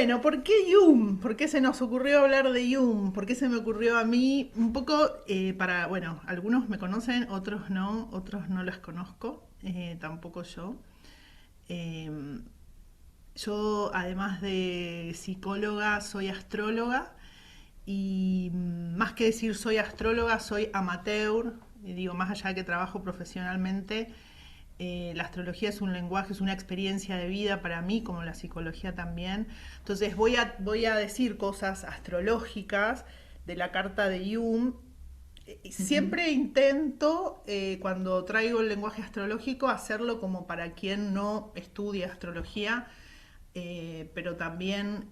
Bueno, ¿por qué Jung? ¿Por qué se nos ocurrió hablar de Jung? ¿Por qué se me ocurrió a mí? Un poco bueno, algunos me conocen, otros no las conozco, tampoco yo. Eh, yo, además de psicóloga, soy astróloga y más que decir soy astróloga, soy amateur. Y digo, más allá de que trabajo profesionalmente, la astrología es un lenguaje, es una experiencia de vida para mí, como la psicología también. Entonces voy a decir cosas astrológicas de la carta de Jung. Ujú. Siempre intento, cuando traigo el lenguaje astrológico, hacerlo como para quien no estudia astrología, pero también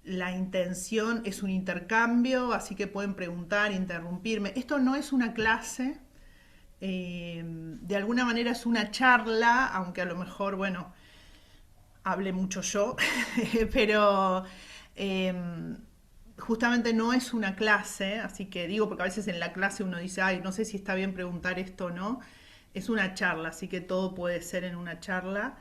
la intención es un intercambio, así que pueden preguntar, interrumpirme. Esto no es una clase, de alguna manera es una charla, aunque a lo mejor, bueno, hable mucho yo, pero justamente no es una clase, así que digo, porque a veces en la clase uno dice, ay, no sé si está bien preguntar esto o no, es una charla, así que todo puede ser en una charla.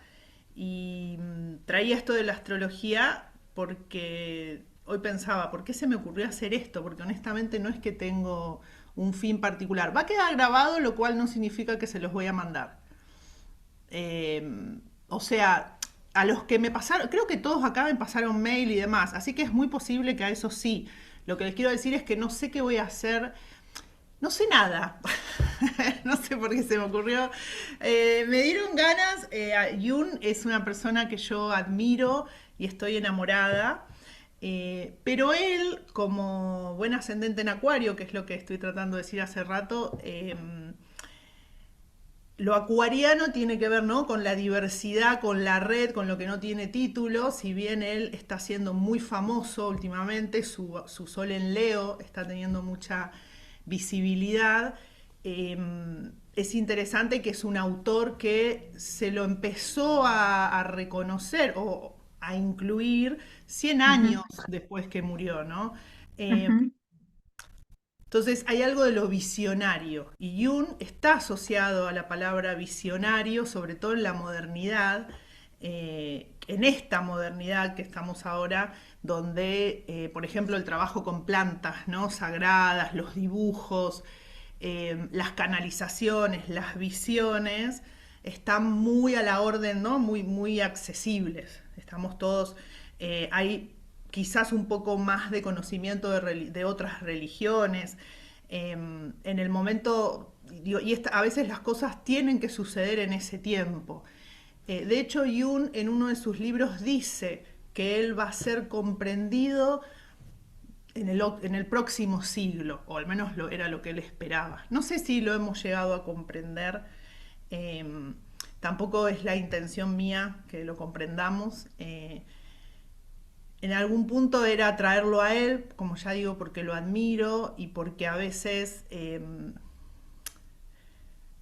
Y traía esto de la astrología porque hoy pensaba, ¿por qué se me ocurrió hacer esto? Porque honestamente no es que tengo un fin particular. Va a quedar grabado, lo cual no significa que se los voy a mandar. O sea, a los que me pasaron, creo que todos acá me pasaron mail y demás, así que es muy posible que a eso sí. Lo que les quiero decir es que no sé qué voy a hacer, no sé nada. No sé por qué se me ocurrió. Me dieron ganas. Yun es una persona que yo admiro y estoy enamorada. Pero él, como buen ascendente en Acuario, que es lo que estoy tratando de decir hace rato, lo acuariano tiene que ver, ¿no?, con la diversidad, con la red, con lo que no tiene título. Si bien él está siendo muy famoso últimamente, su sol en Leo está teniendo mucha visibilidad. eh, es interesante que es un autor que se lo empezó a reconocer o a incluir 100 Ujú, años después que murió, ¿no? Eh, ujú, entonces hay algo de lo visionario y Jung está asociado a la palabra visionario, sobre todo en la modernidad, en esta modernidad que estamos ahora, donde, por ejemplo, el trabajo con plantas, ¿no?, sagradas, los dibujos, las canalizaciones, las visiones, están muy a la orden, ¿no?, muy accesibles. Estamos todos, hay quizás un poco más de conocimiento de otras religiones. En el momento, digo, a veces las cosas tienen que suceder en ese tiempo. De hecho, Jung en uno de sus libros dice que él va a ser comprendido en el próximo siglo, o al menos era lo que él esperaba. No sé si lo hemos llegado a comprender, eh, tampoco es la intención mía que lo comprendamos. En algún punto era traerlo a él, como ya digo, porque lo admiro y porque a veces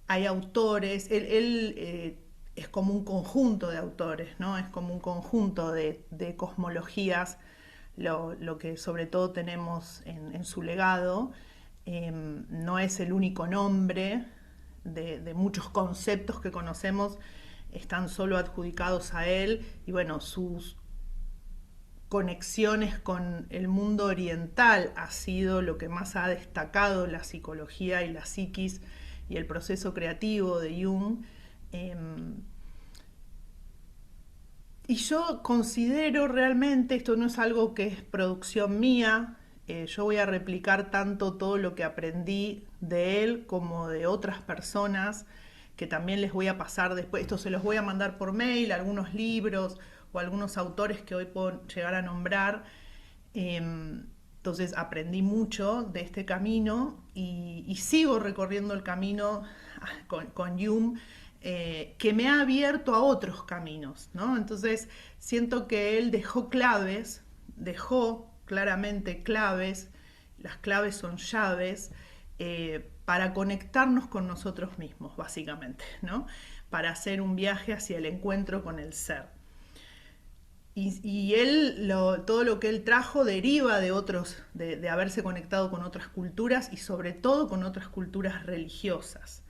hay autores, es como un conjunto de autores, ¿no? Es como un conjunto de cosmologías, lo que sobre todo tenemos en su legado. No es el único nombre de muchos conceptos que conocemos, están solo adjudicados a él y bueno, sus conexiones con el mundo oriental ha sido lo que más ha destacado la psicología y la psiquis y el proceso creativo de Jung. Eh, y yo considero realmente, esto no es algo que es producción mía, yo voy a replicar tanto todo lo que aprendí de él como de otras personas que también les voy a pasar después, esto se los voy a mandar por mail, algunos libros o algunos autores que hoy puedo llegar a nombrar. Entonces aprendí mucho de este camino y sigo recorriendo el camino con Jung, que me ha abierto a otros caminos, ¿no? Entonces siento que él dejó claramente claves, las claves son llaves, para conectarnos con nosotros mismos, básicamente, ¿no? Para hacer un viaje hacia el encuentro con el ser. Y él, todo lo que él trajo deriva de otros, de haberse conectado con otras culturas y sobre todo con otras culturas religiosas.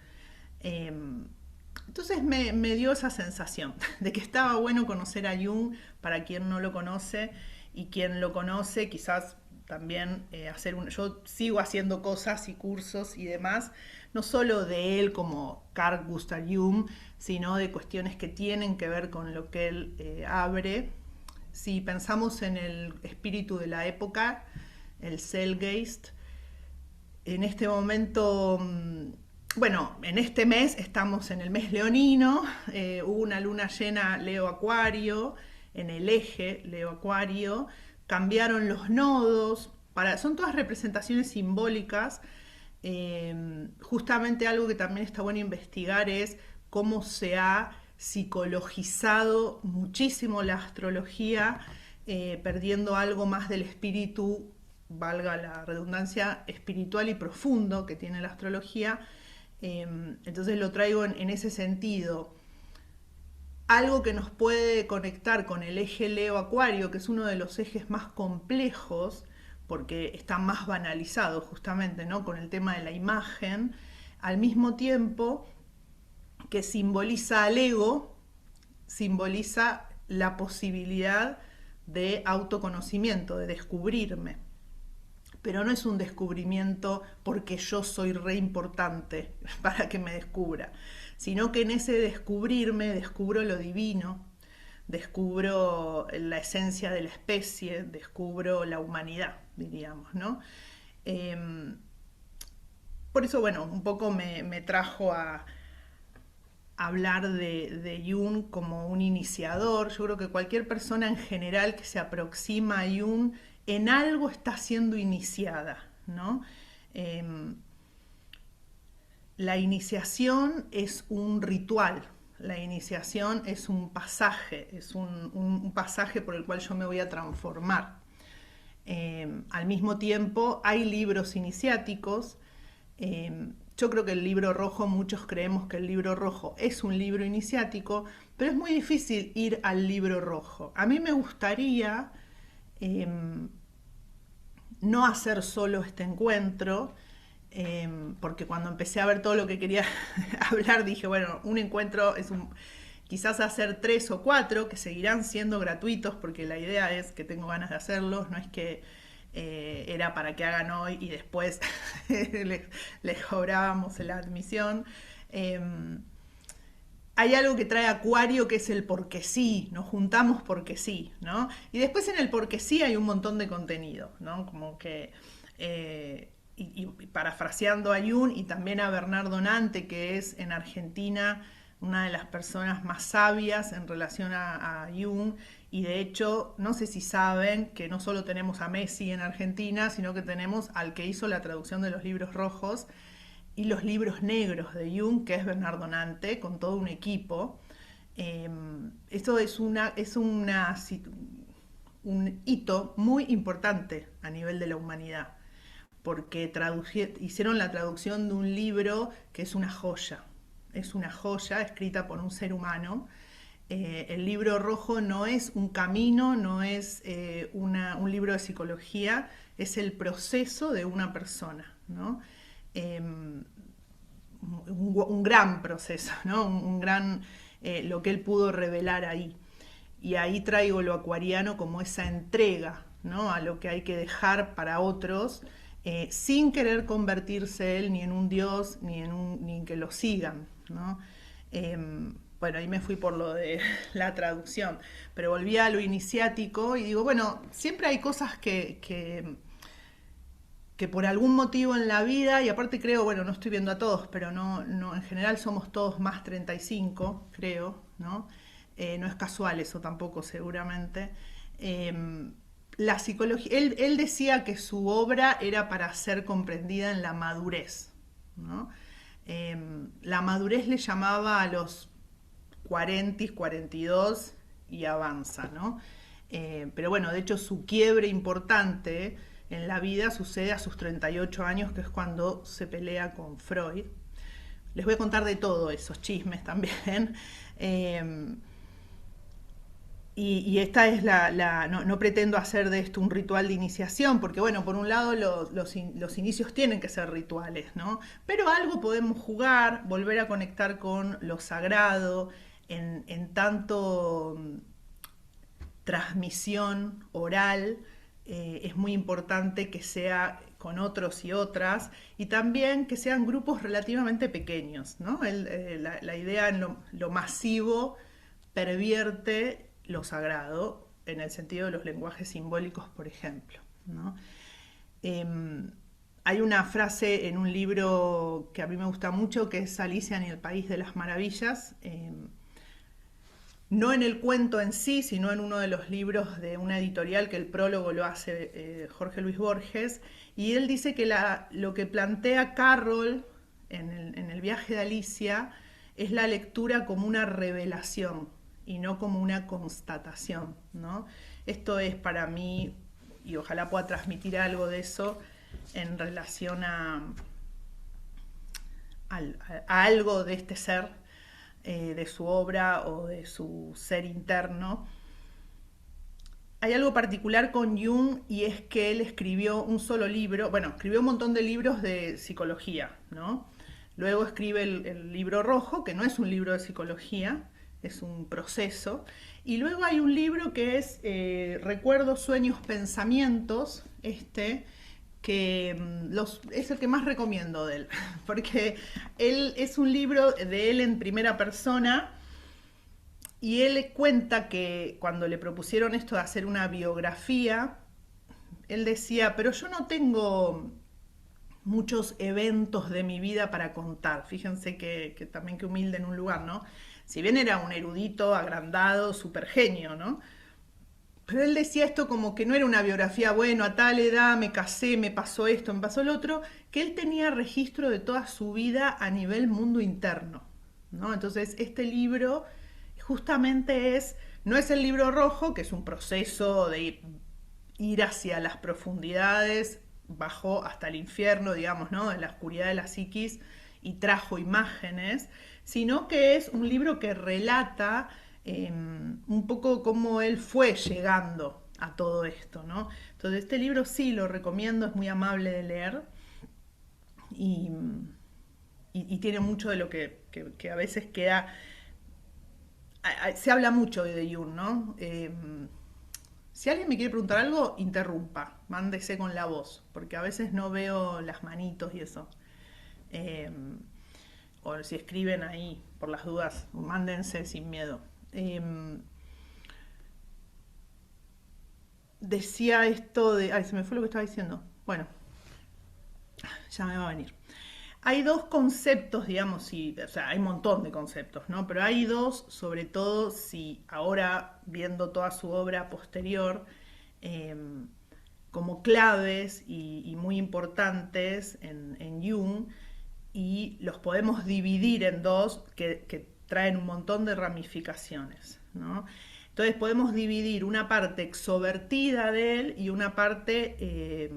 Eh, Entonces me dio esa sensación de que estaba bueno conocer a Jung para quien no lo conoce, y quien lo conoce quizás también yo sigo haciendo cosas y cursos y demás, no solo de él como Carl Gustav Jung, sino de cuestiones que tienen que ver con lo que él abre. Si pensamos en el espíritu de la época, el Zeitgeist, en este momento, bueno, en este mes estamos en el mes leonino, hubo una luna llena Leo Acuario, en el eje Leo Acuario, cambiaron los nodos, son todas representaciones simbólicas. Justamente algo que también está bueno investigar es cómo se ha psicologizado muchísimo la astrología, perdiendo algo más del espíritu, valga la redundancia, espiritual y profundo que tiene la astrología. Entonces lo traigo en ese sentido. Algo que nos puede conectar con el eje Leo-Acuario, que es uno de los ejes más complejos, porque está más banalizado justamente, ¿no?, con el tema de la imagen, al mismo tiempo que simboliza al ego, simboliza la posibilidad de autoconocimiento, de descubrirme. Pero no es un descubrimiento porque yo soy re importante para que me descubra, sino que en ese descubrirme descubro lo divino, descubro la esencia de la especie, descubro la humanidad, diríamos, ¿no? Por eso, bueno, un poco me trajo a hablar de Jung como un iniciador. Yo creo que cualquier persona en general que se aproxima a Jung en algo está siendo iniciada, ¿no? La iniciación es un ritual, la iniciación es un pasaje, es un pasaje por el cual yo me voy a transformar. Al mismo tiempo hay libros iniciáticos. Yo creo que el libro rojo, muchos creemos que el libro rojo es un libro iniciático, pero es muy difícil ir al libro rojo. A mí me gustaría no hacer solo este encuentro, porque cuando empecé a ver todo lo que quería hablar dije, bueno, un encuentro es quizás hacer 3 o 4 que seguirán siendo gratuitos, porque la idea es que tengo ganas de hacerlos, no es que era para que hagan hoy y después les cobrábamos la admisión. Hay algo que trae Acuario que es el porque sí, nos juntamos porque sí, ¿no? Y después en el porque sí hay un montón de contenido, ¿no? Como que, y parafraseando a Jung y también a Bernardo Nante, que es en Argentina una de las personas más sabias en relación a Jung, y de hecho, no sé si saben que no solo tenemos a Messi en Argentina, sino que tenemos al que hizo la traducción de los libros rojos y los libros negros de Jung, que es Bernardo Nante, con todo un equipo. Esto es un hito muy importante a nivel de la humanidad, porque hicieron la traducción de un libro que es una joya escrita por un ser humano. El libro rojo no es un camino, no es un libro de psicología, es el proceso de una persona, ¿no? Un gran proceso, ¿no? Un gran, lo que él pudo revelar ahí. Y ahí traigo lo acuariano como esa entrega, ¿no?, a lo que hay que dejar para otros, sin querer convertirse él ni en un dios, ni en que lo sigan, ¿no? Bueno, ahí me fui por lo de la traducción, pero volví a lo iniciático y digo, bueno, siempre hay cosas que por algún motivo en la vida, y aparte creo, bueno, no estoy viendo a todos, pero no, en general somos todos más 35, creo, ¿no? No es casual eso tampoco, seguramente. La psicología, él decía que su obra era para ser comprendida en la madurez, ¿no? La madurez le llamaba a los 40, 42 y avanza, ¿no? Pero bueno, de hecho su quiebre importante en la vida sucede a sus 38 años, que es cuando se pelea con Freud. Les voy a contar de todo esos chismes también. Y esta es no, no pretendo hacer de esto un ritual de iniciación, porque bueno, por un lado los inicios tienen que ser rituales, ¿no? Pero algo podemos jugar, volver a conectar con lo sagrado, en tanto transmisión oral, es muy importante que sea con otros y otras, y también que sean grupos relativamente pequeños, ¿no? La idea en lo masivo pervierte lo sagrado, en el sentido de los lenguajes simbólicos, por ejemplo, ¿no? Hay una frase en un libro que a mí me gusta mucho, que es Alicia en el País de las Maravillas, no en el cuento en sí, sino en uno de los libros de una editorial, que el prólogo lo hace Jorge Luis Borges, y él dice que lo que plantea Carroll en el viaje de Alicia es la lectura como una revelación y no como una constatación, ¿no? Esto es para mí, y ojalá pueda transmitir algo de eso en relación a algo de este ser, de su obra o de su ser interno. Hay algo particular con Jung, y es que él escribió un solo libro, bueno, escribió un montón de libros de psicología, ¿no? Luego escribe el libro rojo, que no es un libro de psicología, es un proceso. Y luego hay un libro que es Recuerdos, Sueños, Pensamientos, que es el que más recomiendo de él, porque él es un libro de él en primera persona, y él cuenta que cuando le propusieron esto de hacer una biografía, él decía, pero yo no tengo muchos eventos de mi vida para contar. Fíjense que también que humilde en un lugar, ¿no? Si bien era un erudito, agrandado, super genio, ¿no? Pero él decía esto como que no era una biografía, bueno, a tal edad me casé, me pasó esto, me pasó lo otro, que él tenía registro de toda su vida a nivel mundo interno, ¿no? Entonces, este libro justamente no es el libro rojo, que es un proceso de ir hacia las profundidades, bajó hasta el infierno, digamos, ¿no? En la oscuridad de la psiquis, y trajo imágenes, sino que es un libro que relata un poco cómo él fue llegando a todo esto, ¿no? Entonces este libro sí lo recomiendo, es muy amable de leer, y, y tiene mucho de lo que a veces queda... Se habla mucho de Jung, ¿no? Si alguien me quiere preguntar algo, interrumpa, mándese con la voz, porque a veces no veo las manitos y eso. Eh, o si escriben ahí, por las dudas, mándense sin miedo. Decía esto de... Ay, se me fue lo que estaba diciendo. Bueno, ya me va a venir. Hay dos conceptos, digamos, o sea, hay un montón de conceptos, ¿no? Pero hay dos, sobre todo si ahora, viendo toda su obra posterior, eh, como claves y muy importantes en Jung, y los podemos dividir en dos que traen un montón de ramificaciones, ¿no? Entonces podemos dividir una parte extrovertida de él y una parte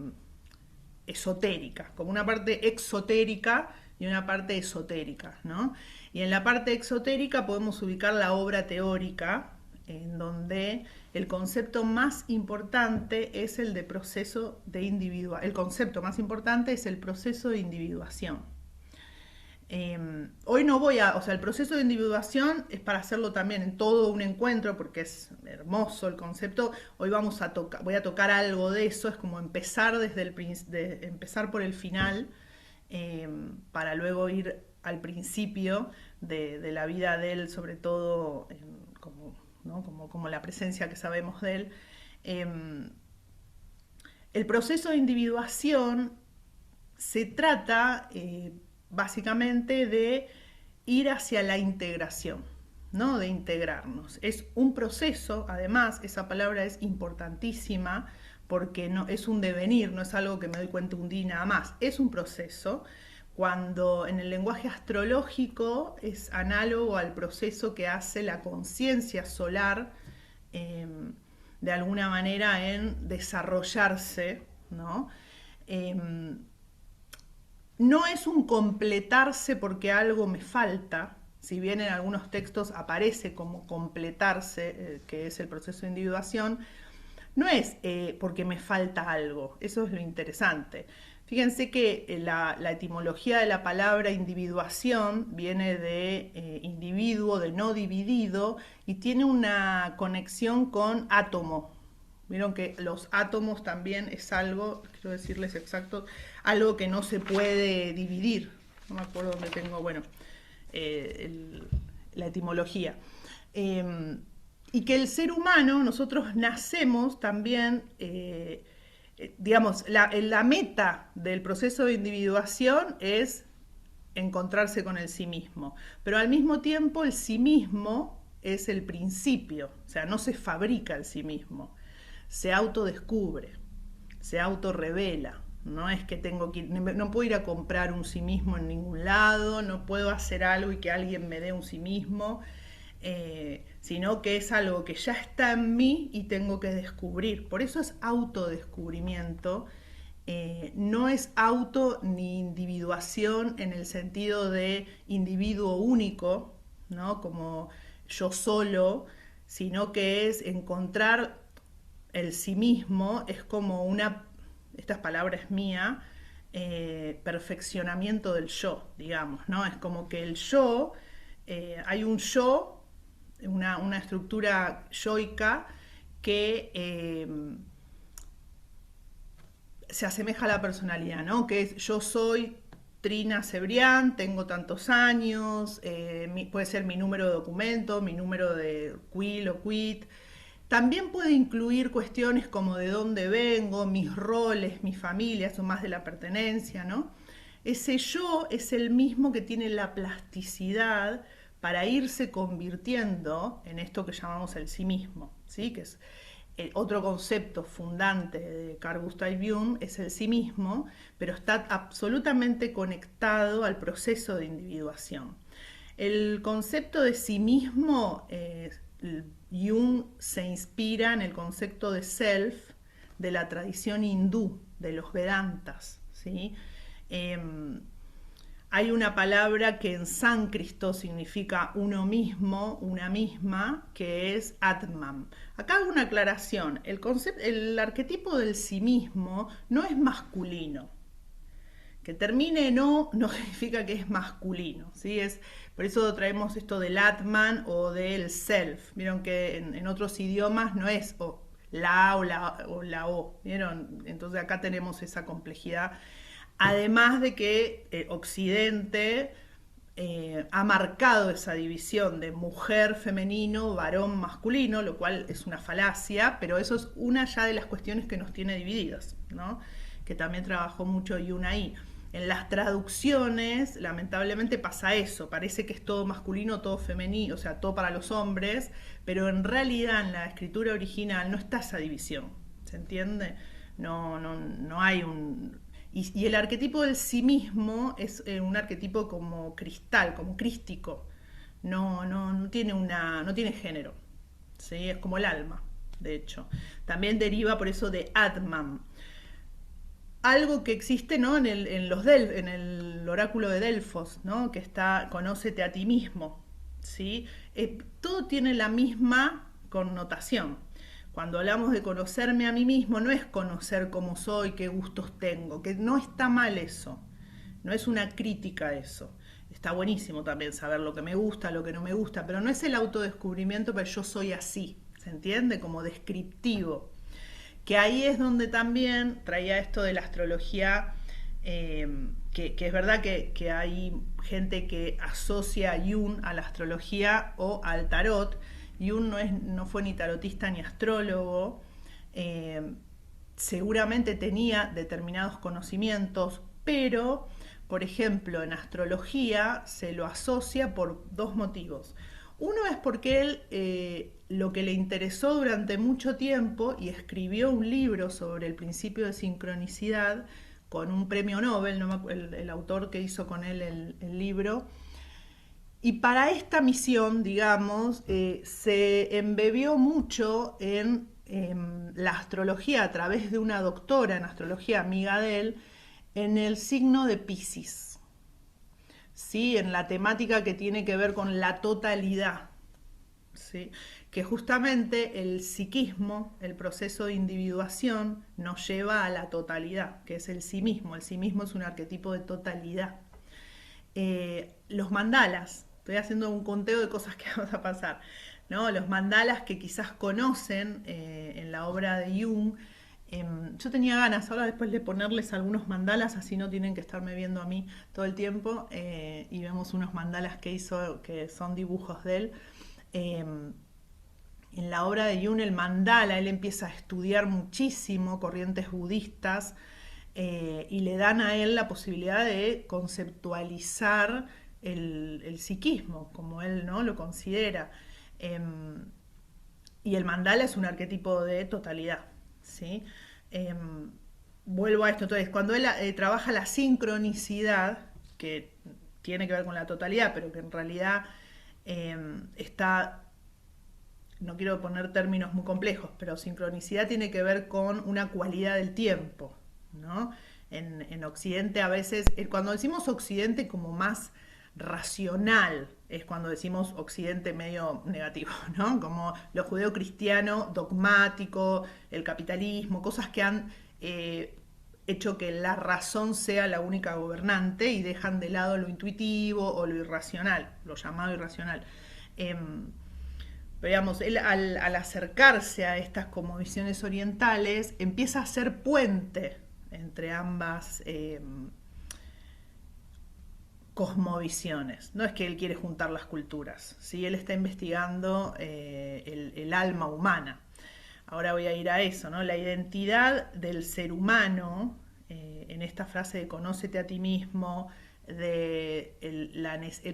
esotérica, como una parte exotérica y una parte esotérica, ¿no? Y en la parte exotérica podemos ubicar la obra teórica, en donde el concepto más importante es el de proceso de individuación. El concepto más importante es el proceso de individuación. Hoy no o sea, el proceso de individuación es para hacerlo también en todo un encuentro, porque es hermoso el concepto. Hoy voy a tocar algo de eso, es como empezar empezar por el final, para luego ir al principio de la vida de él, sobre todo como, ¿no? como la presencia que sabemos de él. El proceso de individuación se trata básicamente de ir hacia la integración, ¿no? De integrarnos. Es un proceso, además, esa palabra es importantísima, porque no, es un devenir, no es algo que me doy cuenta un día y nada más, es un proceso. Cuando en el lenguaje astrológico es análogo al proceso que hace la conciencia solar, eh, de alguna manera en desarrollarse, ¿no? No es un completarse porque algo me falta, si bien en algunos textos aparece como completarse, que es el proceso de individuación, no es porque me falta algo, eso es lo interesante. Fíjense que la etimología de la palabra individuación viene de individuo, de no dividido, y tiene una conexión con átomo. Vieron que los átomos también es algo, quiero decirles exacto, algo que no se puede dividir. No me acuerdo dónde tengo, bueno, la etimología. Y que el ser humano, nosotros nacemos también, digamos, la meta del proceso de individuación es encontrarse con el sí mismo, pero al mismo tiempo el sí mismo es el principio, o sea, no se fabrica el sí mismo, se autodescubre, se autorrevela. No es que tengo que no puedo ir a comprar un sí mismo en ningún lado, no puedo hacer algo y que alguien me dé un sí mismo, sino que es algo que ya está en mí y tengo que descubrir. Por eso es autodescubrimiento, no es auto ni individuación en el sentido de individuo único, ¿no? Como yo solo, sino que es encontrar el sí mismo, es como una, esta palabra es mía, perfeccionamiento del yo, digamos, ¿no? Es como que el yo, hay un yo, una estructura yoica que se asemeja a la personalidad, ¿no? Que es yo soy Trina Cebrián, tengo tantos años, puede ser mi número de documento, mi número de quill o quit. También puede incluir cuestiones como de dónde vengo, mis roles, mi familia, son más de la pertenencia, ¿no? Ese yo es el mismo que tiene la plasticidad para irse convirtiendo en esto que llamamos el sí mismo, ¿sí? Que es otro concepto fundante de Carl Gustav Jung, es el sí mismo, pero está absolutamente conectado al proceso de individuación. El concepto de sí mismo, Jung se inspira en el concepto de self de la tradición hindú, de los Vedantas, ¿sí? Hay una palabra que en sánscrito significa uno mismo, una misma, que es Atman. Acá hago una aclaración. El arquetipo del sí mismo no es masculino. Que termine en no significa que es masculino, ¿sí? Por eso traemos esto del Atman o del self. Vieron que en otros idiomas no es la A o la O, ¿vieron? Entonces acá tenemos esa complejidad. Además de que Occidente ha marcado esa división de mujer femenino, varón masculino, lo cual es una falacia, pero eso es una ya de las cuestiones que nos tiene divididas, ¿no? Que también trabajó mucho Jung ahí. En las traducciones, lamentablemente pasa eso, parece que es todo masculino, todo femenino, o sea, todo para los hombres, pero en realidad en la escritura original no está esa división, ¿se entiende? No hay un... Y el arquetipo del sí mismo es un arquetipo como cristal, como crístico, no tiene no tiene género, ¿sí? Es como el alma, de hecho. También deriva por eso de Atman, algo que existe, ¿no? En el oráculo de Delfos, ¿no? Que está conócete a ti mismo, ¿sí? Todo tiene la misma connotación. Cuando hablamos de conocerme a mí mismo, no es conocer cómo soy, qué gustos tengo, que no está mal eso, no es una crítica a eso. Está buenísimo también saber lo que me gusta, lo que no me gusta, pero no es el autodescubrimiento, pero yo soy así, ¿se entiende? Como descriptivo. Que ahí es donde también traía esto de la astrología, que es verdad que hay gente que asocia a Jung a la astrología o al tarot. Jung no fue ni tarotista ni astrólogo, seguramente tenía determinados conocimientos, pero, por ejemplo, en astrología se lo asocia por dos motivos. Uno es porque él lo que le interesó durante mucho tiempo y escribió un libro sobre el principio de sincronicidad con un premio Nobel, no el autor que hizo con él el libro. Y para esta misión, digamos, se embebió mucho en la astrología a través de una doctora en astrología, amiga de él, en el signo de Piscis. ¿sí? En la temática que tiene que ver con la totalidad, ¿sí? Que justamente el psiquismo, el proceso de individuación, nos lleva a la totalidad, que es el sí mismo. El sí mismo es un arquetipo de totalidad. Los mandalas, estoy haciendo un conteo de cosas que vamos a pasar, ¿no? Los mandalas que quizás conocen en la obra de Jung. Yo tenía ganas ahora después de ponerles algunos mandalas, así no tienen que estarme viendo a mí todo el tiempo, y vemos unos mandalas que hizo, que son dibujos de él. Eh, en la obra de Jung, el mandala, él empieza a estudiar muchísimo corrientes budistas, y le dan a él la posibilidad de conceptualizar el psiquismo, como él, ¿no?, lo considera. Eh, y el mandala es un arquetipo de totalidad, ¿sí? Eh, Vuelvo a esto, entonces, cuando él trabaja la sincronicidad, que tiene que ver con la totalidad, pero que en realidad está, no quiero poner términos muy complejos, pero sincronicidad tiene que ver con una cualidad del tiempo, ¿no? En Occidente a veces, cuando decimos Occidente como más racional, es cuando decimos Occidente medio negativo, ¿no? Como lo judeo-cristiano, dogmático, el capitalismo, cosas que han hecho que la razón sea la única gobernante y dejan de lado lo intuitivo o lo irracional, lo llamado irracional. Eh, pero digamos, él al acercarse a estas como visiones orientales, empieza a ser puente entre ambas cosmovisiones. No es que él quiere juntar las culturas, ¿sí? Él está investigando el alma humana. Ahora voy a ir a eso, ¿no? La identidad del ser humano, en esta frase de conócete a ti mismo,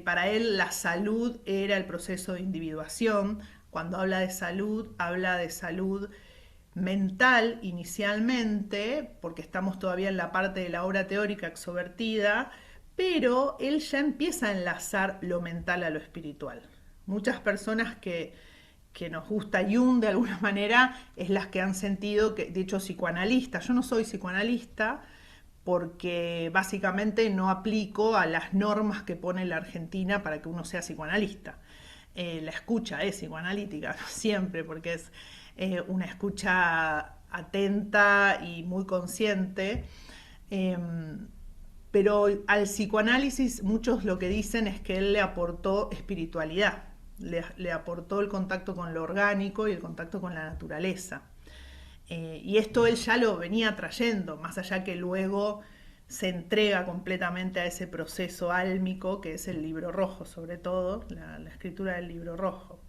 para él la salud era el proceso de individuación. Cuando habla de salud mental inicialmente, porque estamos todavía en la parte de la obra teórica extrovertida, pero él ya empieza a enlazar lo mental a lo espiritual. Muchas personas que nos gusta Jung de alguna manera es las que han sentido que, de hecho, psicoanalista. Yo no soy psicoanalista porque básicamente no aplico a las normas que pone la Argentina para que uno sea psicoanalista. La escucha es psicoanalítica, no siempre, porque es una escucha atenta y muy consciente. Eh, pero al psicoanálisis muchos lo que dicen es que él le aportó espiritualidad, le aportó el contacto con lo orgánico y el contacto con la naturaleza. Y esto él ya lo venía trayendo, más allá que luego se entrega completamente a ese proceso álmico que es el libro rojo, sobre todo la escritura del libro rojo.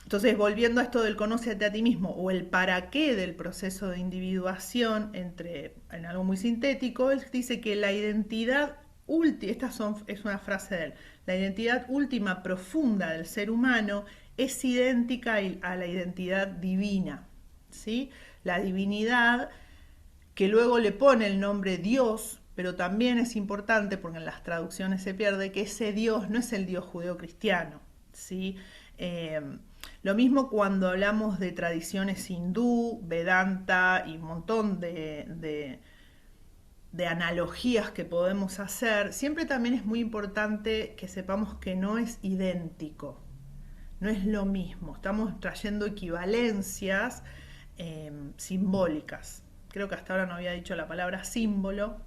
Entonces, volviendo a esto del conócete a ti mismo o el para qué del proceso de individuación, en algo muy sintético, él dice que la identidad última, es una frase de él, la identidad última profunda del ser humano es idéntica a la identidad divina, ¿sí? La divinidad, que luego le pone el nombre Dios, pero también es importante, porque en las traducciones se pierde, que ese Dios no es el Dios judeo-cristiano, ¿sí? Lo mismo cuando hablamos de tradiciones hindú, Vedanta y un montón de analogías que podemos hacer, siempre también es muy importante que sepamos que no es idéntico, no es lo mismo, estamos trayendo equivalencias simbólicas. Creo que hasta ahora no había dicho la palabra símbolo,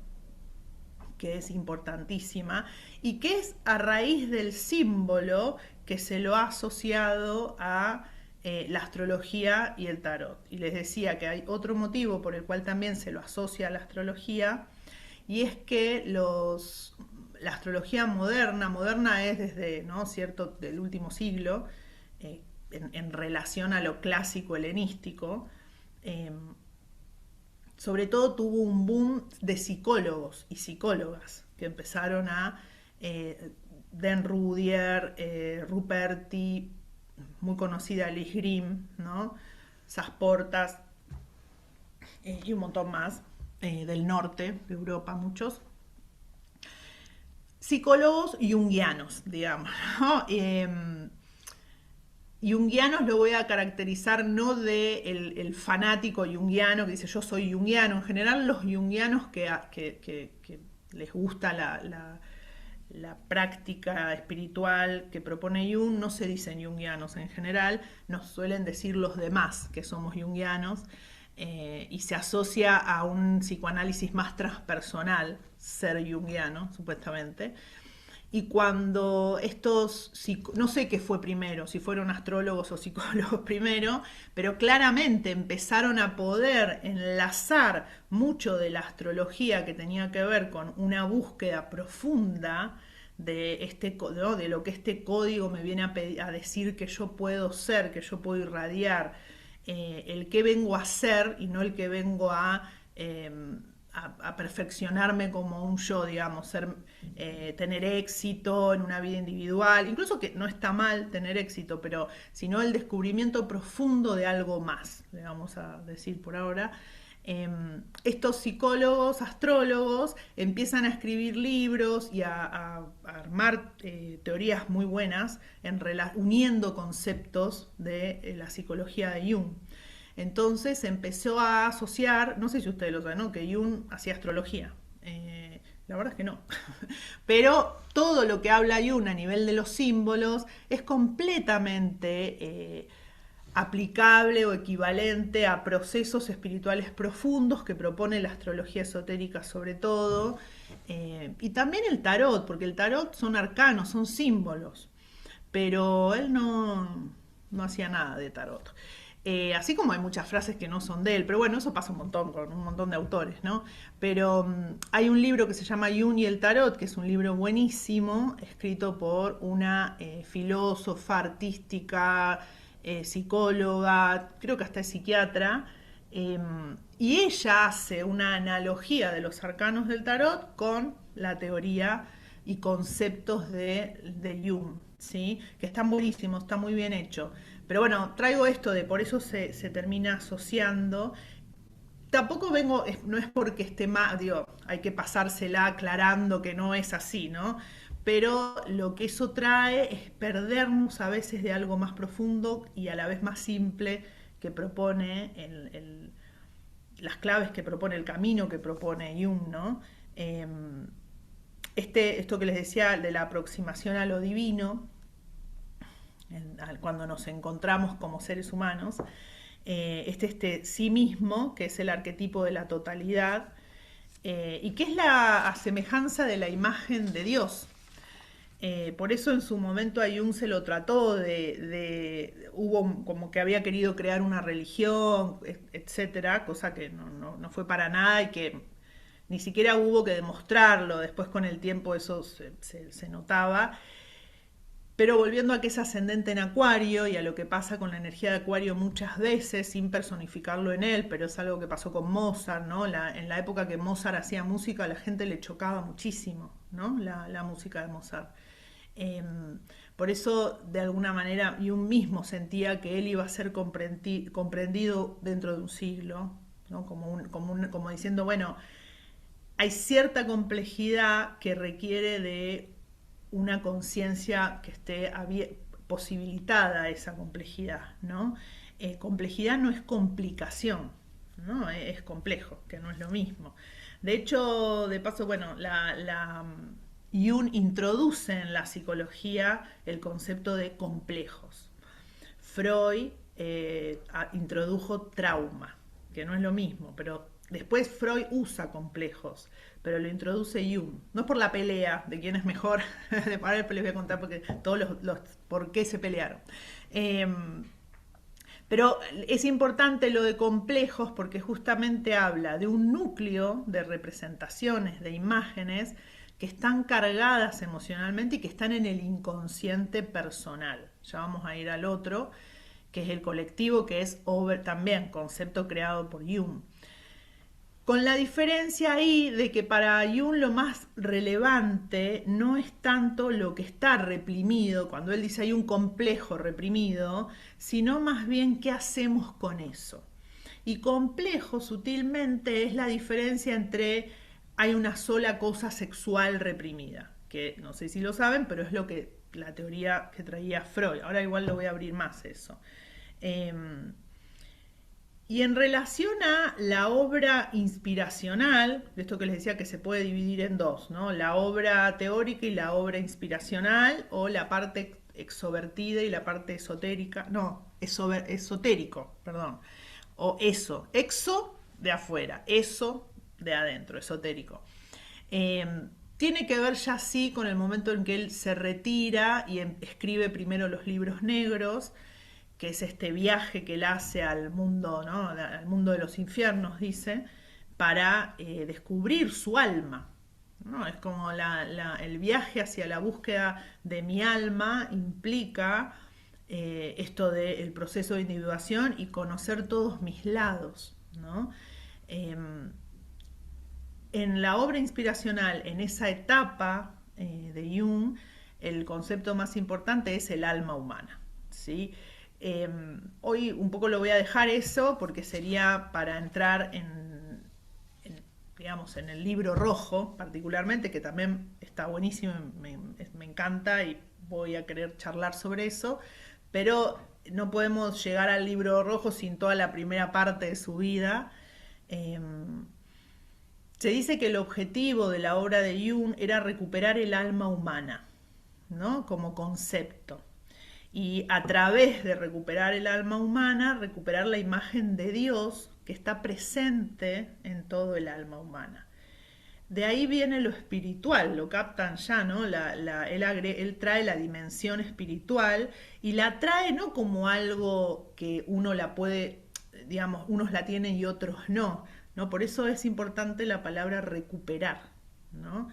que es importantísima, y que es a raíz del símbolo que se lo ha asociado a la astrología y el tarot. Y les decía que hay otro motivo por el cual también se lo asocia a la astrología, y es que la astrología moderna es desde, ¿no?, cierto, del último siglo, en relación a lo clásico helenístico, sobre todo tuvo un boom de psicólogos y psicólogas que empezaron a Dan Rudier, Ruperti, muy conocida Liz Grimm, ¿no?, Sasportas, y un montón más, del norte de Europa, muchos psicólogos junguianos, digamos, ¿no? Junguianos lo voy a caracterizar no de el fanático junguiano que dice yo soy junguiano. En general los junguianos que les gusta la práctica espiritual que propone Jung, no se dicen junguianos en general, nos suelen decir los demás que somos junguianos, y se asocia a un psicoanálisis más transpersonal, ser junguiano, supuestamente. Y cuando estos, no sé qué fue primero, si fueron astrólogos o psicólogos primero, pero claramente empezaron a poder enlazar mucho de la astrología que tenía que ver con una búsqueda profunda ¿no? De lo que este código me viene a decir que yo puedo ser, que yo puedo irradiar, el que vengo a ser y no el que vengo a perfeccionarme como un yo, digamos, tener éxito en una vida individual, incluso que no está mal tener éxito, pero sino el descubrimiento profundo de algo más, le vamos a decir por ahora. Estos psicólogos, astrólogos, empiezan a escribir libros y a armar teorías muy buenas uniendo conceptos de la psicología de Jung. Entonces empezó a asociar, no sé si ustedes lo saben, ¿no? Que Jung hacía astrología. La verdad es que no. Pero todo lo que habla Jung a nivel de los símbolos es completamente aplicable o equivalente a procesos espirituales profundos que propone la astrología esotérica sobre todo. Y también el tarot, porque el tarot son arcanos, son símbolos. Pero él no hacía nada de tarot. Así como hay muchas frases que no son de él, pero bueno, eso pasa un montón con un montón de autores, ¿no? Pero hay un libro que se llama Jung y el Tarot, que es un libro buenísimo, escrito por una filósofa, artística, psicóloga, creo que hasta es psiquiatra, y ella hace una analogía de los arcanos del tarot con la teoría y conceptos de Jung, ¿sí? Que están buenísimos, está muy bien hecho. Pero bueno, traigo esto de por eso se termina asociando. Tampoco vengo, no es porque esté mal, digo, hay que pasársela aclarando que no es así, ¿no? Pero lo que eso trae es perdernos a veces de algo más profundo y a la vez más simple que propone las claves que propone, el camino que propone Jung, ¿no? Esto que les decía de la aproximación a lo divino, cuando nos encontramos como seres humanos, este sí mismo, que es el arquetipo de la totalidad, y que es la semejanza de la imagen de Dios. Por eso en su momento a Jung se lo trató hubo como que había querido crear una religión, etcétera, cosa que no fue para nada y que ni siquiera hubo que demostrarlo, después con el tiempo eso se notaba. Pero volviendo a que es ascendente en Acuario y a lo que pasa con la energía de Acuario muchas veces, sin personificarlo en él, pero es algo que pasó con Mozart, ¿no? En la época que Mozart hacía música, a la gente le chocaba muchísimo, ¿no? La música de Mozart. Eh, por eso, de alguna manera, Jung mismo sentía que él iba a ser comprendido dentro de un siglo, ¿no? Como diciendo, bueno, hay cierta complejidad que requiere de una conciencia que esté posibilitada a esa complejidad, ¿no? Complejidad no es complicación, ¿no? Es complejo, que no es lo mismo. De hecho, de paso, bueno, Jung introduce en la psicología el concepto de complejos. Freud introdujo trauma, que no es lo mismo, pero después Freud usa complejos, pero lo introduce Jung. No es por la pelea de quién es mejor, ahora les voy a contar porque todos los por qué se pelearon. Pero es importante lo de complejos porque justamente habla de un núcleo de representaciones, de imágenes que están cargadas emocionalmente y que están en el inconsciente personal. Ya vamos a ir al otro, que es el colectivo, que es también concepto creado por Jung. Con la diferencia ahí de que para Jung lo más relevante no es tanto lo que está reprimido, cuando él dice hay un complejo reprimido, sino más bien qué hacemos con eso. Y complejo sutilmente es la diferencia entre hay una sola cosa sexual reprimida, que no sé si lo saben, pero es lo que la teoría que traía Freud. Ahora igual lo voy a abrir más eso. Y en relación a la obra inspiracional, de esto que les decía que se puede dividir en dos, ¿no? La obra teórica y la obra inspiracional, o la parte extrovertida y la parte esotérica, no, esotérico, perdón, o eso, exo de afuera, eso de adentro, esotérico. Eh, Tiene que ver ya sí con el momento en que él se retira y escribe primero los libros negros, que es este viaje que él hace al mundo, ¿no? Al mundo de los infiernos, dice, para descubrir su alma. ¿No? Es como el viaje hacia la búsqueda de mi alma implica esto del proceso de individuación y conocer todos mis lados. ¿No? Eh, en la obra inspiracional, en esa etapa de Jung, el concepto más importante es el alma humana. ¿Sí? Hoy un poco lo voy a dejar eso porque sería para entrar digamos, en el libro rojo particularmente, que también está buenísimo, me encanta y voy a querer charlar sobre eso, pero no podemos llegar al libro rojo sin toda la primera parte de su vida. Eh, Se dice que el objetivo de la obra de Jung era recuperar el alma humana, ¿no? Como concepto. Y a través de recuperar el alma humana, recuperar la imagen de Dios que está presente en todo el alma humana. De ahí viene lo espiritual, lo captan ya, ¿no? Él trae la dimensión espiritual y la trae no como algo que uno la puede, digamos, unos la tienen y otros no, ¿no? Por eso es importante la palabra recuperar, ¿no?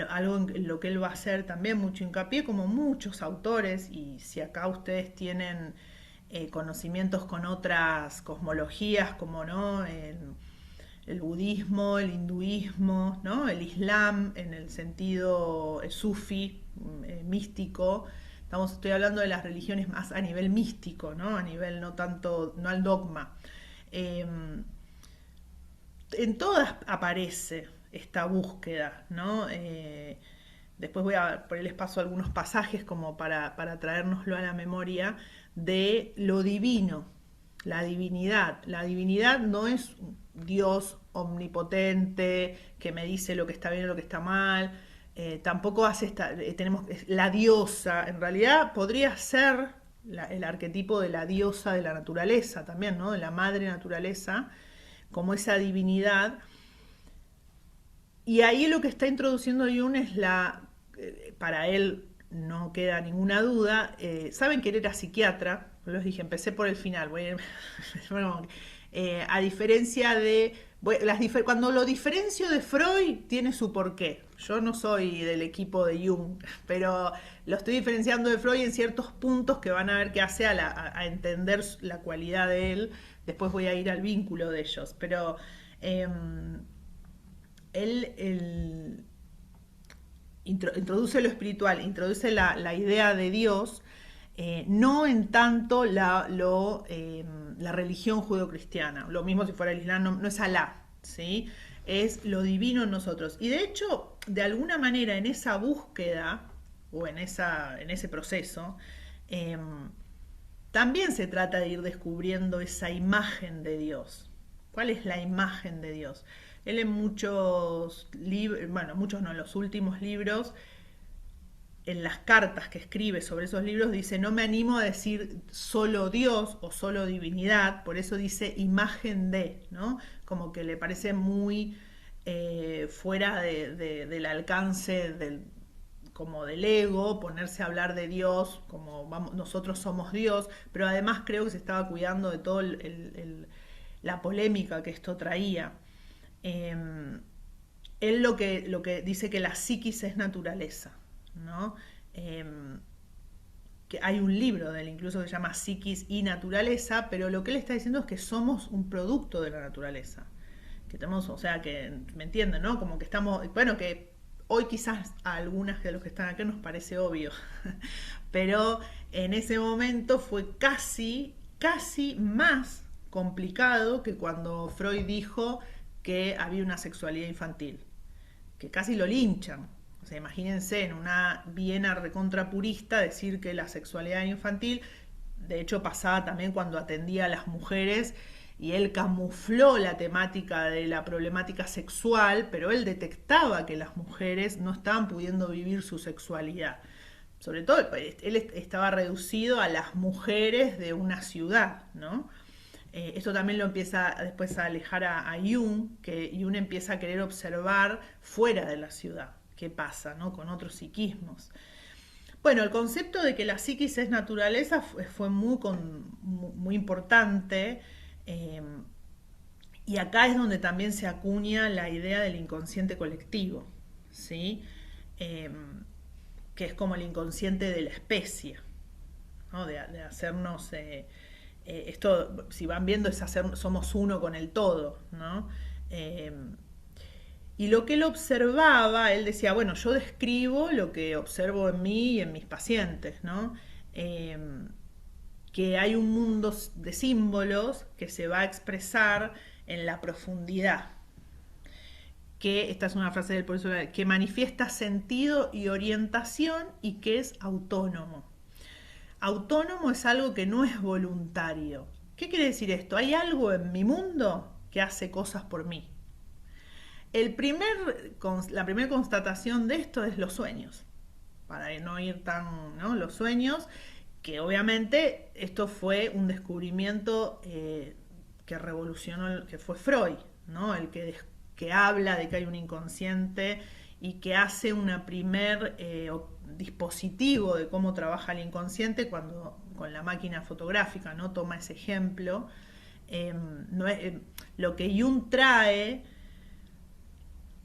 Algo en lo que él va a hacer también mucho hincapié, como muchos autores, y si acá ustedes tienen conocimientos con otras cosmologías, como no, el budismo, el hinduismo, ¿no? El islam en el sentido sufi, místico. Estoy hablando de las religiones más a nivel místico, ¿no? A nivel no tanto, no al dogma. Eh, en todas aparece esta búsqueda, ¿no? Después por ahí les paso algunos pasajes como para traérnoslo a la memoria de lo divino, la divinidad. La divinidad no es Dios omnipotente que me dice lo que está bien y lo que está mal. Tampoco hace tenemos la diosa. En realidad podría ser el arquetipo de la diosa de la naturaleza también, ¿no? De la madre naturaleza, como esa divinidad. Y ahí lo que está introduciendo Jung es para él no queda ninguna duda, saben que él era psiquiatra, los dije, empecé por el final, bueno, a diferencia de, cuando lo diferencio de Freud tiene su porqué, yo no soy del equipo de Jung, pero lo estoy diferenciando de Freud en ciertos puntos que van a ver que hace a entender la cualidad de él, después voy a ir al vínculo de ellos, pero él introduce lo espiritual, introduce la idea de Dios, no en tanto la religión judeocristiana, lo mismo si fuera el Islam, no es Alá, ¿sí? Es lo divino en nosotros. Y de hecho, de alguna manera, en esa búsqueda, o en ese proceso, también se trata de ir descubriendo esa imagen de Dios. ¿Cuál es la imagen de Dios? Él en muchos libros, bueno, muchos no, en los últimos libros, en las cartas que escribe sobre esos libros, dice, no me animo a decir solo Dios o solo divinidad, por eso dice imagen de, ¿no? Como que le parece muy fuera del alcance como del ego, ponerse a hablar de Dios, como nosotros somos Dios, pero además creo que se estaba cuidando de toda la polémica que esto traía. Él lo que dice que la psiquis es naturaleza, ¿no? Que hay un libro de él incluso que se llama Psiquis y Naturaleza, pero lo que él está diciendo es que somos un producto de la naturaleza. Que tenemos, o sea, que me entienden, ¿no? Como que estamos, bueno, que hoy quizás a algunas de los que están acá nos parece obvio, pero en ese momento fue casi más complicado que cuando Freud dijo que había una sexualidad infantil, que casi lo linchan. O sea, imagínense en una Viena recontrapurista decir que la sexualidad infantil de hecho pasaba también cuando atendía a las mujeres y él camufló la temática de la problemática sexual, pero él detectaba que las mujeres no estaban pudiendo vivir su sexualidad. Sobre todo, él estaba reducido a las mujeres de una ciudad, ¿no? Esto también lo empieza después a alejar a Jung, que Jung empieza a querer observar fuera de la ciudad qué pasa, ¿no? Con otros psiquismos. Bueno, el concepto de que la psiquis es naturaleza fue muy importante, eh, y acá es donde también se acuña la idea del inconsciente colectivo, ¿sí? Eh, que es como el inconsciente de la especie, ¿no? De hacernos, esto, si van viendo, es hacer, somos uno con el todo, ¿no? Eh, y lo que él observaba, él decía, bueno, yo describo lo que observo en mí y en mis pacientes, ¿no? Eh, que hay un mundo de símbolos que se va a expresar en la profundidad, que esta es una frase del profesor, que manifiesta sentido y orientación y que es autónomo. Autónomo es algo que no es voluntario. ¿Qué quiere decir esto? Hay algo en mi mundo que hace cosas por mí. La primera constatación de esto es los sueños, para no ir tan, ¿no? Los sueños, que obviamente esto fue un descubrimiento que revolucionó, que fue Freud, ¿no? Que habla de que hay un inconsciente y que hace una primer dispositivo de cómo trabaja el inconsciente cuando con la máquina fotográfica, ¿no? Toma ese ejemplo. No es, lo que Jung trae,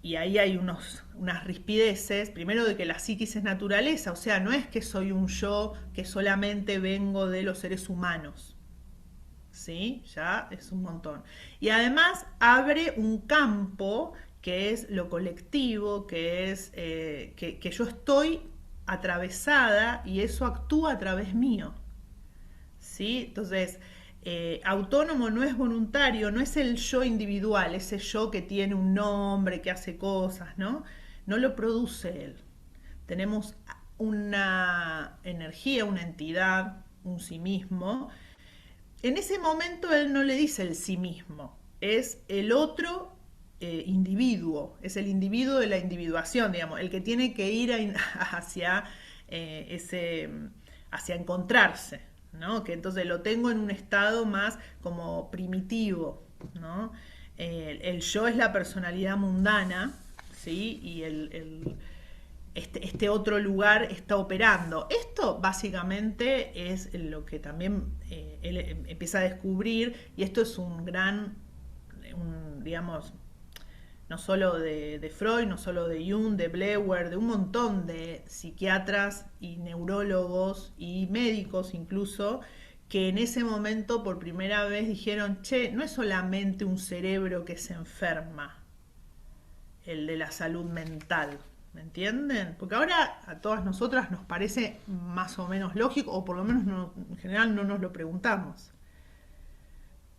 y ahí hay unas rispideces, primero de que la psiquis es naturaleza, o sea, no es que soy un yo que solamente vengo de los seres humanos, ¿sí? Ya es un montón. Y además abre un campo que es lo colectivo, que es que yo estoy atravesada y eso actúa a través mío, ¿sí? Entonces, autónomo no es voluntario, no es el yo individual, ese yo que tiene un nombre, que hace cosas, ¿no? No lo produce él. Tenemos una energía, una entidad, un sí mismo. En ese momento él no le dice el sí mismo, es el otro individuo, es el individuo de la individuación, digamos, el que tiene que ir hacia ese, hacia encontrarse, ¿no? Que entonces lo tengo en un estado más como primitivo, ¿no? El yo es la personalidad mundana, ¿sí? Y este otro lugar está operando. Esto básicamente es lo que también él empieza a descubrir, y esto es digamos, no solo de Freud, no solo de Jung, de Bleuer, de un montón de psiquiatras y neurólogos y médicos incluso, que en ese momento por primera vez dijeron, che, no es solamente un cerebro que se enferma, el de la salud mental, ¿me entienden? Porque ahora a todas nosotras nos parece más o menos lógico, o por lo menos en general no nos lo preguntamos.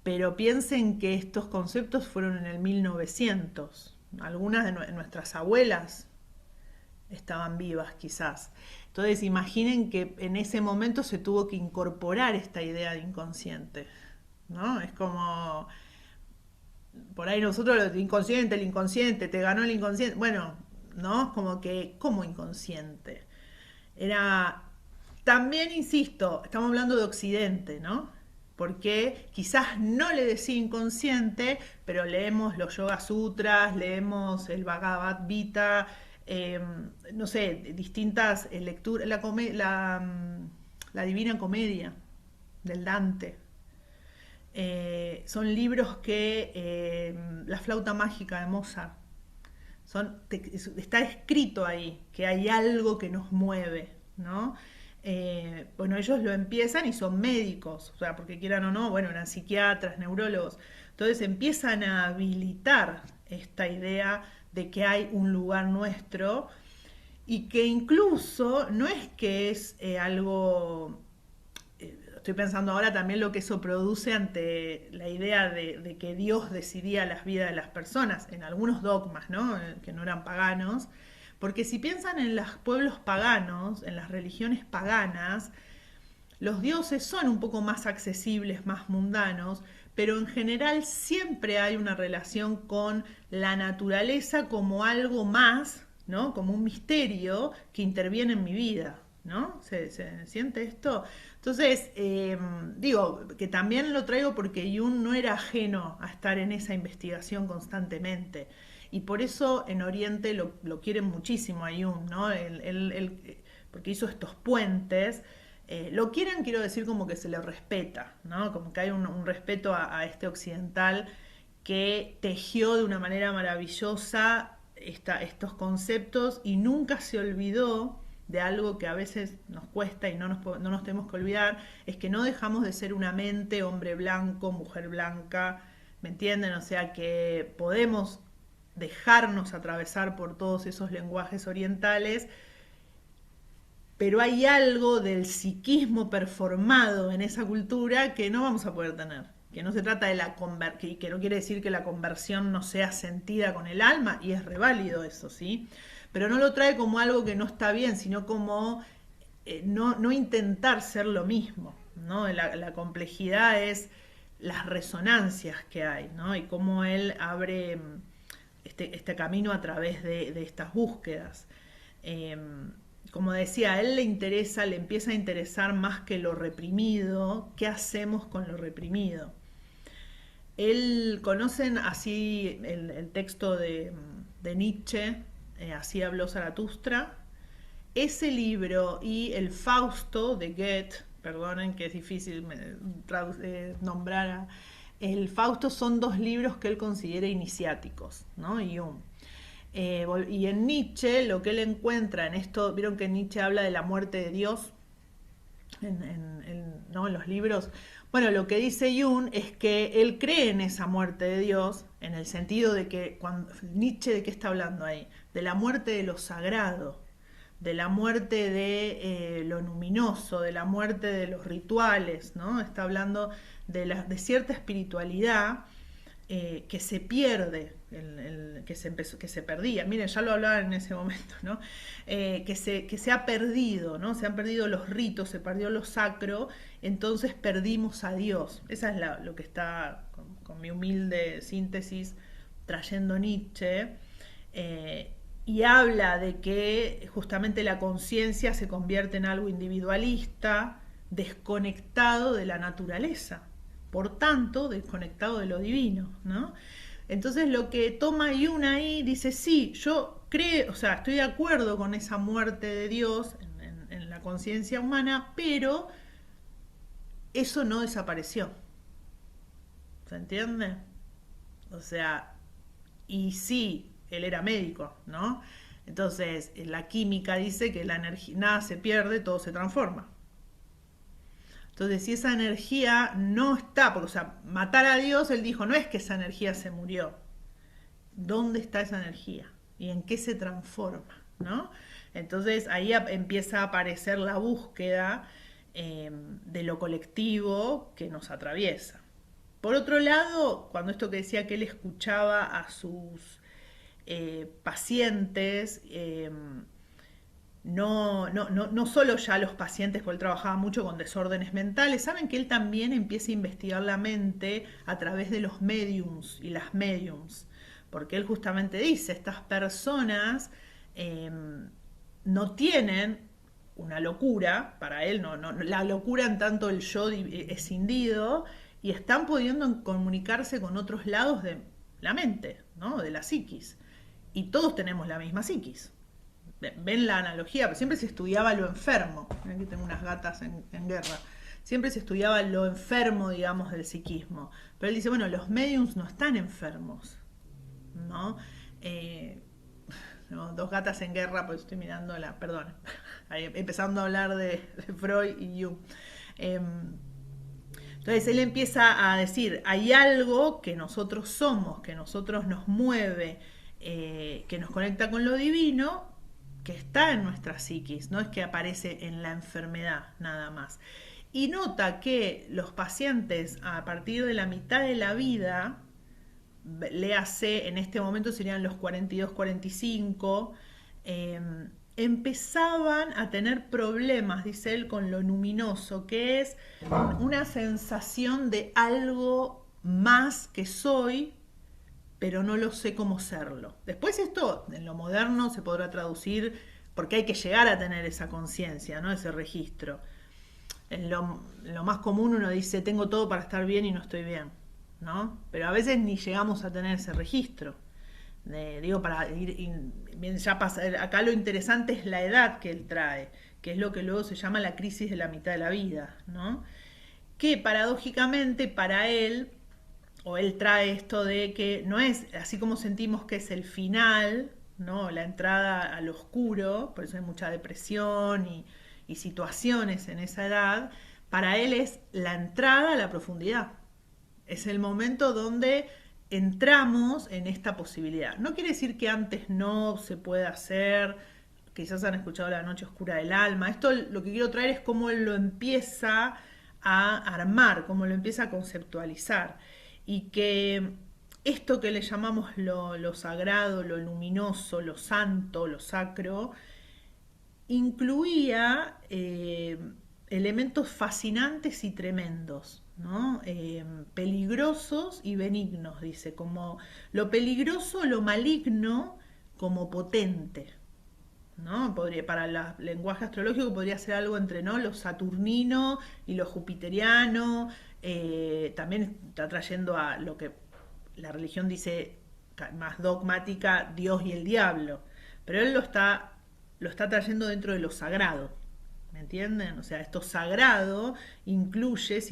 Pero piensen que estos conceptos fueron en el 1900. Algunas de nuestras abuelas estaban vivas quizás. Entonces imaginen que en ese momento se tuvo que incorporar esta idea de inconsciente, ¿no? Es como, por ahí nosotros el inconsciente, te ganó el inconsciente. Bueno, ¿no? Como que, ¿cómo inconsciente? Era, también insisto, estamos hablando de Occidente, ¿no? Porque quizás no le decía inconsciente, pero leemos los Yoga Sutras, leemos el Bhagavad Gita, eh, no sé, distintas lecturas, la Divina Comedia del Dante. Son libros que, la flauta mágica de Mozart, está escrito ahí que hay algo que nos mueve, ¿no? Bueno, ellos lo empiezan y son médicos, o sea, porque quieran o no, bueno, eran psiquiatras, neurólogos, entonces empiezan a habilitar esta idea de que hay un lugar nuestro y que incluso no es que es algo, estoy pensando ahora también lo que eso produce ante la idea de que Dios decidía las vidas de las personas, en algunos dogmas, ¿no? Que no eran paganos, porque si piensan en los pueblos paganos, en las religiones paganas, los dioses son un poco más accesibles, más mundanos, pero en general siempre hay una relación con la naturaleza como algo más, ¿no? Como un misterio que interviene en mi vida, ¿no? ¿Se siente esto? Entonces, digo, que también lo traigo porque Jung no era ajeno a estar en esa investigación constantemente. Y por eso en Oriente lo quieren muchísimo a Jung, ¿no? Porque hizo estos puentes. Lo quieren, quiero decir, como que se le respeta, ¿no? Como que hay un respeto a este occidental que tejió de una manera maravillosa estos conceptos y nunca se olvidó de algo que a veces nos cuesta y no nos tenemos que olvidar, es que no dejamos de ser una mente, hombre blanco, mujer blanca, ¿me entienden? O sea que podemos dejarnos atravesar por todos esos lenguajes orientales, pero hay algo del psiquismo performado en esa cultura que no vamos a poder tener. Que no se trata de la conversión, que no quiere decir que la conversión no sea sentida con el alma, y es reválido eso, ¿sí? Pero no lo trae como algo que no está bien, sino como no intentar ser lo mismo, ¿no? La complejidad es las resonancias que hay, ¿no? Y cómo él abre este camino a través de estas búsquedas. Eh, Como decía, a él le empieza a interesar más que lo reprimido, qué hacemos con lo reprimido. Él conocen así el texto de Nietzsche, Así habló Zaratustra. Ese libro y el Fausto de Goethe, perdonen que es difícil nombrar, el Fausto son dos libros que él considera iniciáticos, ¿no? Y en Nietzsche lo que él encuentra en esto, vieron que Nietzsche habla de la muerte de Dios ¿no? En los libros. Bueno, lo que dice Jung es que él cree en esa muerte de Dios, en el sentido de que Nietzsche, ¿de qué está hablando ahí? De la muerte de lo sagrado, de la muerte de lo luminoso, de la muerte de los rituales, ¿no? Está hablando de cierta espiritualidad que se pierde, que se perdía. Miren, ya lo hablaba en ese momento, ¿no? Que se ha perdido, ¿no? Se han perdido los ritos, se perdió lo sacro, entonces perdimos a Dios. Esa es lo que está, con mi humilde síntesis, trayendo Nietzsche. Y habla de que justamente la conciencia se convierte en algo individualista, desconectado de la naturaleza, por tanto desconectado de lo divino, ¿no? Entonces lo que toma Yuna ahí dice, sí, yo creo, o sea, estoy de acuerdo con esa muerte de Dios en la conciencia humana, pero eso no desapareció. ¿Se entiende? O sea, y sí, él era médico, ¿no? Entonces, la química dice que la energía, nada se pierde, todo se transforma. Entonces, si esa energía no está, porque, o sea, matar a Dios, él dijo, no es que esa energía se murió. ¿Dónde está esa energía? ¿Y en qué se transforma? ¿No? Entonces, ahí empieza a aparecer la búsqueda de lo colectivo que nos atraviesa. Por otro lado, cuando esto que decía que él escuchaba a sus pacientes, no solo ya los pacientes, porque él trabajaba mucho con desórdenes mentales, saben que él también empieza a investigar la mente a través de los mediums y las mediums, porque él justamente dice, estas personas eh, no tienen una locura, para él la locura en tanto el yo escindido, y están pudiendo comunicarse con otros lados de la mente, ¿no? De la psiquis. Y todos tenemos la misma psiquis. Ven la analogía, pero siempre se estudiaba lo enfermo. Aquí tengo unas gatas en guerra. Siempre se estudiaba lo enfermo, digamos, del psiquismo. Pero él dice, bueno, los mediums no están enfermos, ¿no? No, dos gatas en guerra, pues estoy mirando perdón, empezando a hablar de Freud y Jung. Entonces él empieza a decir, hay algo que nosotros somos, que nosotros nos mueve, que nos conecta con lo divino, que está en nuestra psiquis, no es que aparece en la enfermedad nada más. Y nota que los pacientes a partir de la mitad de la vida, le hace, en este momento serían los 42, 45, empezaban a tener problemas, dice él, con lo luminoso, que es una sensación de algo más que soy, pero no lo sé cómo serlo. Después esto en lo moderno se podrá traducir porque hay que llegar a tener esa conciencia, ¿no? Ese registro. En lo más común uno dice, tengo todo para estar bien y no estoy bien, ¿no? Pero a veces ni llegamos a tener ese registro. Digo, para bien, ya pasa, acá lo interesante es la edad que él trae, que es lo que luego se llama la crisis de la mitad de la vida, ¿no? Que paradójicamente para él, o él trae esto de que no es así como sentimos que es el final, ¿no? La entrada al oscuro, por eso hay mucha depresión y situaciones en esa edad, para él es la entrada a la profundidad. Es el momento donde entramos en esta posibilidad. No quiere decir que antes no se pueda hacer, quizás han escuchado La Noche Oscura del Alma. Esto lo que quiero traer es cómo él lo empieza a armar, cómo lo empieza a conceptualizar. Y que esto que le llamamos lo sagrado, lo luminoso, lo santo, lo sacro, incluía elementos fascinantes y tremendos, ¿no? Peligrosos y benignos, dice, como lo peligroso, lo maligno, como potente, ¿no? Para el lenguaje astrológico podría ser algo entre, ¿no?, lo saturnino y lo jupiteriano. También está trayendo a lo que la religión dice más dogmática, Dios y el diablo. Pero él lo está trayendo dentro de lo sagrado. ¿Me entienden? O sea, esto sagrado incluye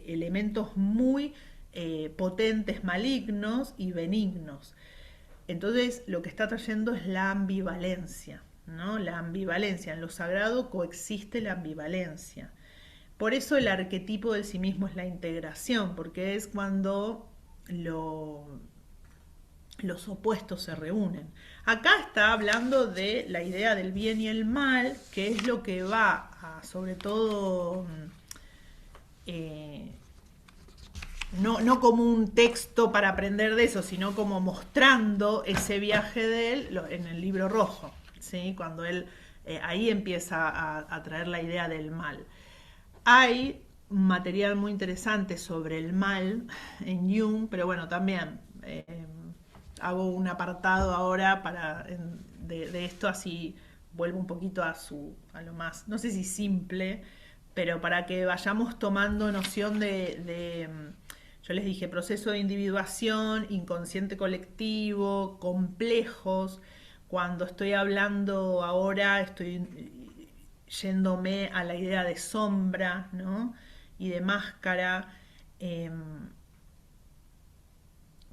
elementos muy potentes, malignos y benignos. Entonces, lo que está trayendo es la ambivalencia, ¿no? La ambivalencia. En lo sagrado coexiste la ambivalencia. Por eso el arquetipo del sí mismo es la integración, porque es cuando los opuestos se reúnen. Acá está hablando de la idea del bien y el mal, que es lo que va a, sobre todo, eh, no como un texto para aprender de eso, sino como mostrando ese viaje de él en el libro rojo, ¿sí? Cuando él ahí empieza a traer la idea del mal. Hay material muy interesante sobre el mal en Jung, pero bueno, también hago un apartado ahora de esto, así vuelvo un poquito a lo más, no sé si simple, pero para que vayamos tomando noción yo les dije, proceso de individuación, inconsciente colectivo, complejos. Cuando estoy hablando ahora, estoy yéndome a la idea de sombra, ¿no? Y de máscara, eh,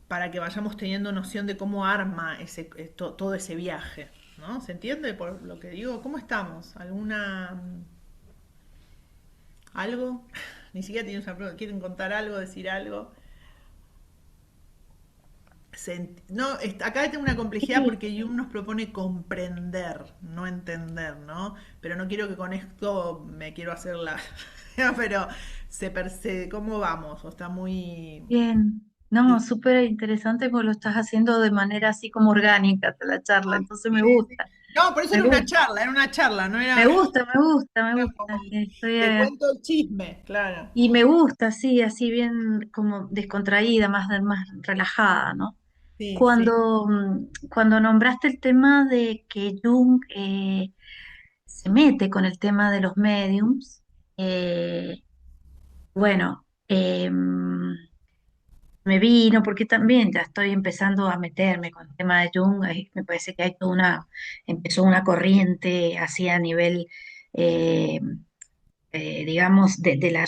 para que vayamos teniendo noción de cómo arma todo ese viaje, ¿no? ¿Se entiende por lo que digo? ¿Cómo estamos? ¿Algo? Ni siquiera tienen una pregunta. ¿Quieren contar algo, decir algo? No, acá tengo una complejidad Sí, porque Jung nos propone comprender, no entender, ¿no? Pero no quiero que con esto me quiero hacer la... pero ¿cómo vamos? O está muy... bien. No, súper interesante porque lo estás haciendo de manera así como orgánica de la charla, entonces Sí, sí. No, por eso me gusta, era una charla, no me era, gusta, me gusta, me era como, gusta. Estoy, te cuento el chisme, claro. y me gusta, sí, así bien como descontraída, más relajada, ¿no? Sí, sí. Cuando nombraste el tema de que Jung se mete con el tema de los mediums, eh, bueno, me vino porque también ya estoy empezando a meterme con el tema de Jung. Me parece que hay empezó una corriente así a nivel, eh, digamos, de la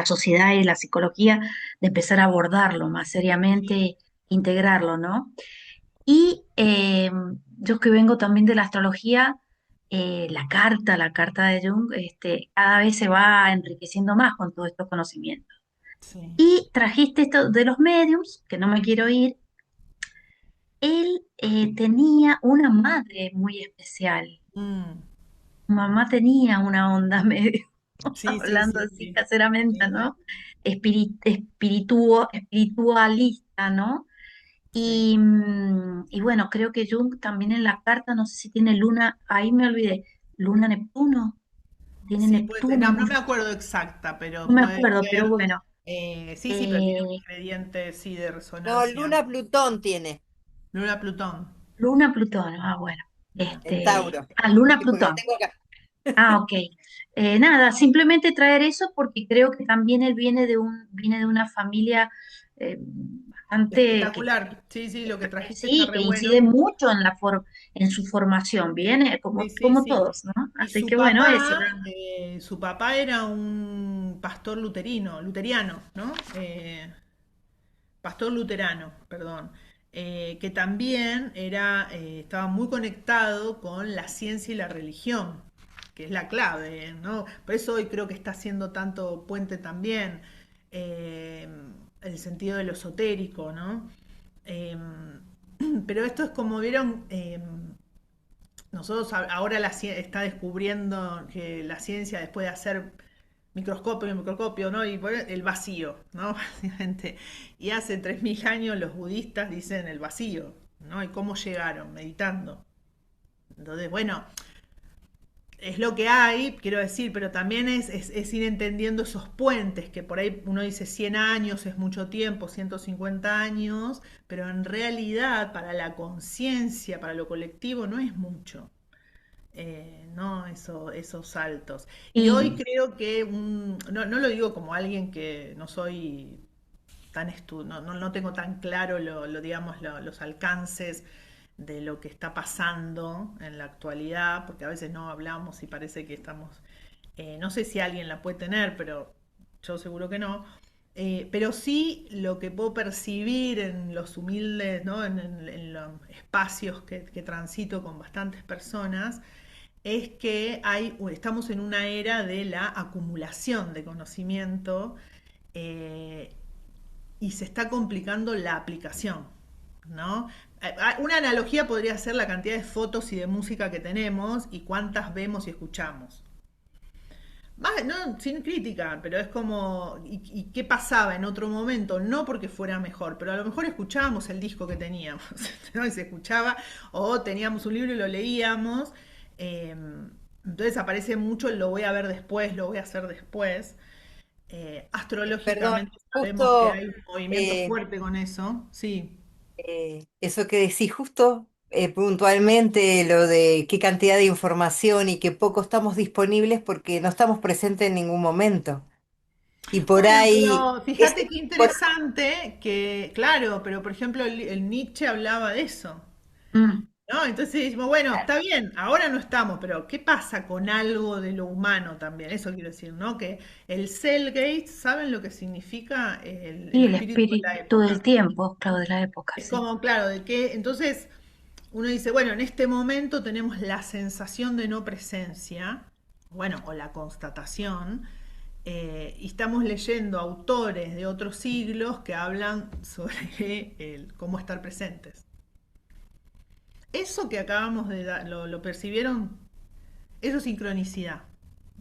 sociedad y la psicología, de empezar a abordarlo más seriamente, integrarlo, ¿no? Y yo que vengo también de la astrología, la carta de Jung, cada vez se va enriqueciendo más con todos estos conocimientos. Sí. Y trajiste esto de los mediums, que no me quiero ir. Él tenía una madre muy especial. Mm. Su mamá tenía una onda medio, Sí, sí, hablando sí, así sí. caseramente, Sí, sí. ¿no? Espiritualista, ¿no? sí. Y bueno, creo que Jung también en la carta, no sé si tiene luna, ahí me olvidé, luna Neptuno, tiene Sí, pues, Neptuno, no, no, no me acuerdo exacta, pero no me puede acuerdo, pero ser. bueno, Sí, sí, pero tiene un eh, ingrediente, sí, de No, resonancia. Luna Plutón tiene Luna Plutón. luna Plutón, bueno, Mira. en Tauro. luna Sí, porque lo Plutón. tengo acá. Ah, ok. Nada, simplemente traer eso porque creo que también él viene de una familia bastante, Espectacular. Sí, sí, lo que trajiste está sí, re que incide bueno. mucho en en su formación, viene Sí, como, sí, como sí. todos, ¿no? Y Así que bueno, eso. su papá era un pastor luteriano, ¿no? Pastor luterano, perdón, que también estaba muy conectado con la ciencia y la religión, que es la clave, ¿no? Por eso hoy creo que está haciendo tanto puente también, eh, el sentido de lo esotérico, ¿no? Eh, pero esto es como vieron, nosotros ahora está descubriendo que la ciencia después de hacer microscopio y microscopio, ¿no? Y el vacío, ¿no? Básicamente. Y hace 3000 años los budistas dicen el vacío, ¿no? Y cómo llegaron, meditando. Entonces, bueno, es lo que hay, quiero decir, pero también es ir entendiendo esos puentes, que por ahí uno dice 100 años es mucho tiempo, 150 años, pero en realidad para la conciencia, para lo colectivo, no es mucho. No, esos saltos. Y hoy Y, creo que, no, no lo digo como alguien que no soy no tengo tan claro digamos, los alcances de lo que está pasando en la actualidad, porque a veces no hablamos y parece que estamos, no sé si alguien la puede tener, pero yo seguro que no. Pero sí lo que puedo percibir en los humildes, ¿no? En los espacios que transito con bastantes personas, es que estamos en una era de la acumulación de conocimiento, eh, y se está complicando la aplicación, ¿no? Una analogía podría ser la cantidad de fotos y de música que tenemos y cuántas vemos y escuchamos. No, sin crítica, pero es como, y qué pasaba en otro momento? No porque fuera mejor, pero a lo mejor escuchábamos el disco que teníamos, ¿no? Y se escuchaba, o teníamos un libro y lo leíamos. eh, entonces aparece mucho el lo voy a ver después, lo voy a hacer después. Perdón, Astrológicamente sabemos que justo hay un movimiento eh, fuerte con eso, sí. eso que decís, justo puntualmente lo de qué cantidad de información y qué poco estamos disponibles porque no estamos presentes en ningún momento. Y por Bueno, ahí, pero fíjate qué interesante que, claro, pero por ejemplo el Nietzsche hablaba de eso, mm, ¿no? Entonces decimos, bueno, claro. está bien, ahora no estamos, pero ¿qué pasa con algo de lo humano también? Eso quiero decir, ¿no? Que el Cellgate, ¿saben lo que significa el Y el espíritu de la espíritu del época? tiempo, claro, de la época, Es sí. como, claro, de que entonces uno dice, bueno, en este momento tenemos la sensación de no presencia, bueno, o la constatación, y estamos leyendo autores de otros siglos que hablan sobre cómo estar presentes. Eso que acabamos de dar, lo percibieron, eso es sincronicidad.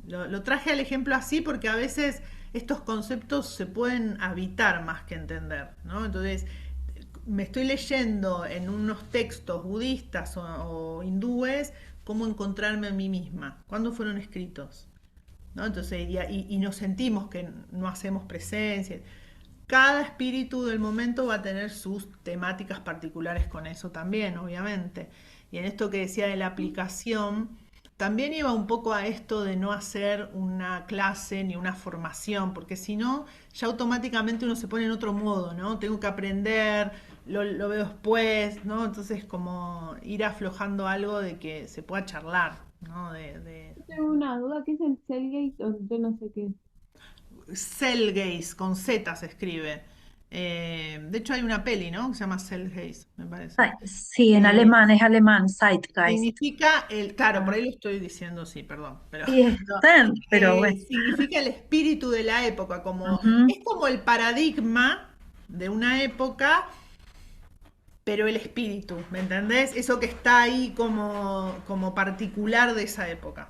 Lo traje al ejemplo así porque a veces estos conceptos se pueden habitar más que entender, ¿no? Entonces, me estoy leyendo en unos textos budistas o hindúes cómo encontrarme a mí misma, cuándo fueron escritos, ¿no? Entonces, y nos sentimos que no hacemos presencia. Cada espíritu del momento va a tener sus temáticas particulares con eso también, obviamente. Y en esto que decía de la aplicación, también iba un poco a esto de no hacer una clase ni una formación, porque si no, ya automáticamente uno se pone en otro modo, ¿no? Tengo que aprender, lo veo después, ¿no? Entonces como ir aflojando algo de que se pueda charlar, ¿no? Tengo una duda, ¿qué es el Cellgate? O yo no sé qué es. Cellgaze, con Z se escribe. De hecho hay una peli, ¿no? Que se llama Cellgaze, me parece. Sí, en Eh, alemán, es alemán, Zeitgeist. significa claro, por Ah, ahí lo estoy diciendo, sí, perdón, pero sí, no, está, pero bueno. significa el espíritu de la época, Ujú. es como el paradigma de una época, pero el espíritu, ¿me entendés? Eso que está ahí como particular de esa época.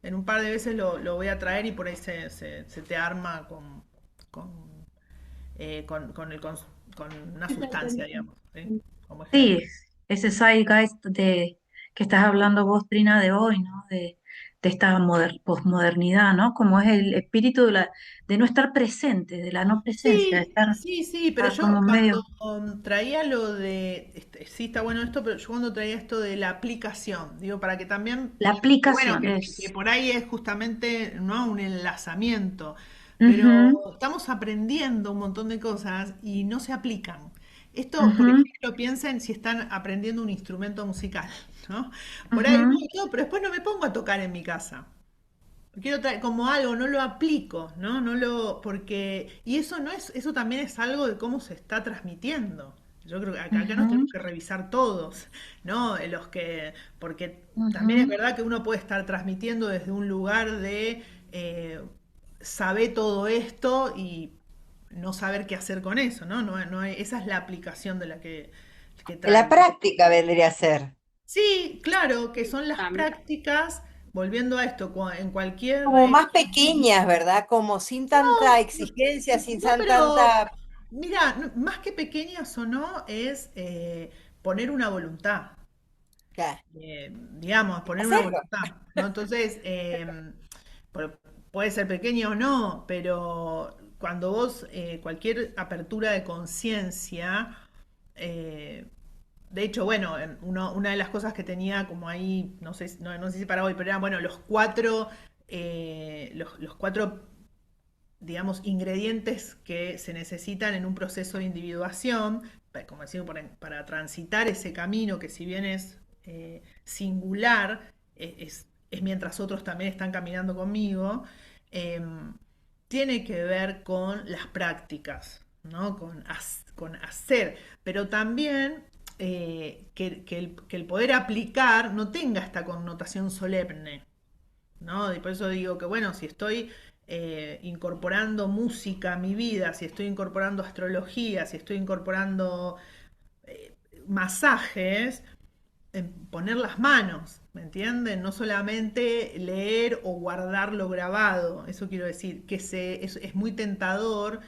En un par de veces lo voy a traer y por ahí se te arma con con una Esa sustancia, digamos, ¿sí? atención. Como ejemplo. Sí, ese zeitgeist que estás hablando vos, Trina, de hoy, ¿no? De esta posmodernidad, ¿no? Como es el espíritu de no estar presente, de la no presencia, de Sí, estar, sí, sí, pero estar yo como cuando medio. traía lo de, sí está bueno esto, pero yo cuando traía esto de la aplicación, digo, para que también, La que bueno, aplicación que es. por ahí es justamente, ¿no? Un enlazamiento, pero Ujú, estamos aprendiendo un montón de cosas y no se aplican. Esto, por ujú, ejemplo, piensen si están aprendiendo un instrumento musical, ¿no? Por ahí, ujú, todo, pero después no me pongo a tocar en mi casa. Quiero traer como algo, no lo aplico, ¿no? No lo, porque, y eso no es, eso también es algo de cómo se está transmitiendo. Yo creo que acá nos ujú, tenemos que revisar todos, ¿no? Porque también es ujú, verdad que uno puede estar transmitiendo desde un lugar de saber todo esto y no saber qué hacer con eso, ¿no? Esa es la aplicación de la que La traigo. práctica vendría a ser. Sí, claro, que son las También. prácticas, volviendo a esto, en cualquier Como más pequeñas, ¿verdad? Como sin tanta exigencia, sin no, pero tanta... mira, más que pequeñas o no, es poner una voluntad, Claro, digamos, poner una hacerlo. voluntad, ¿no? Entonces, puede ser pequeña o no, pero cuando vos, cualquier apertura de conciencia, eh, de hecho, bueno, una de las cosas que tenía como ahí, no sé si para hoy, pero eran, bueno, los cuatro digamos, ingredientes que se necesitan en un proceso de individuación, como decimos, para transitar ese camino que si bien es singular, es mientras otros también están caminando conmigo, eh, tiene que ver con las prácticas, ¿no? Con hacer, pero también que el poder aplicar no tenga esta connotación solemne, ¿no? Y por eso digo que, bueno, si estoy incorporando música a mi vida, si estoy incorporando astrología, si estoy incorporando eh, masajes, poner las manos, ¿me entienden? No solamente leer o guardar lo grabado, eso quiero decir, es muy tentador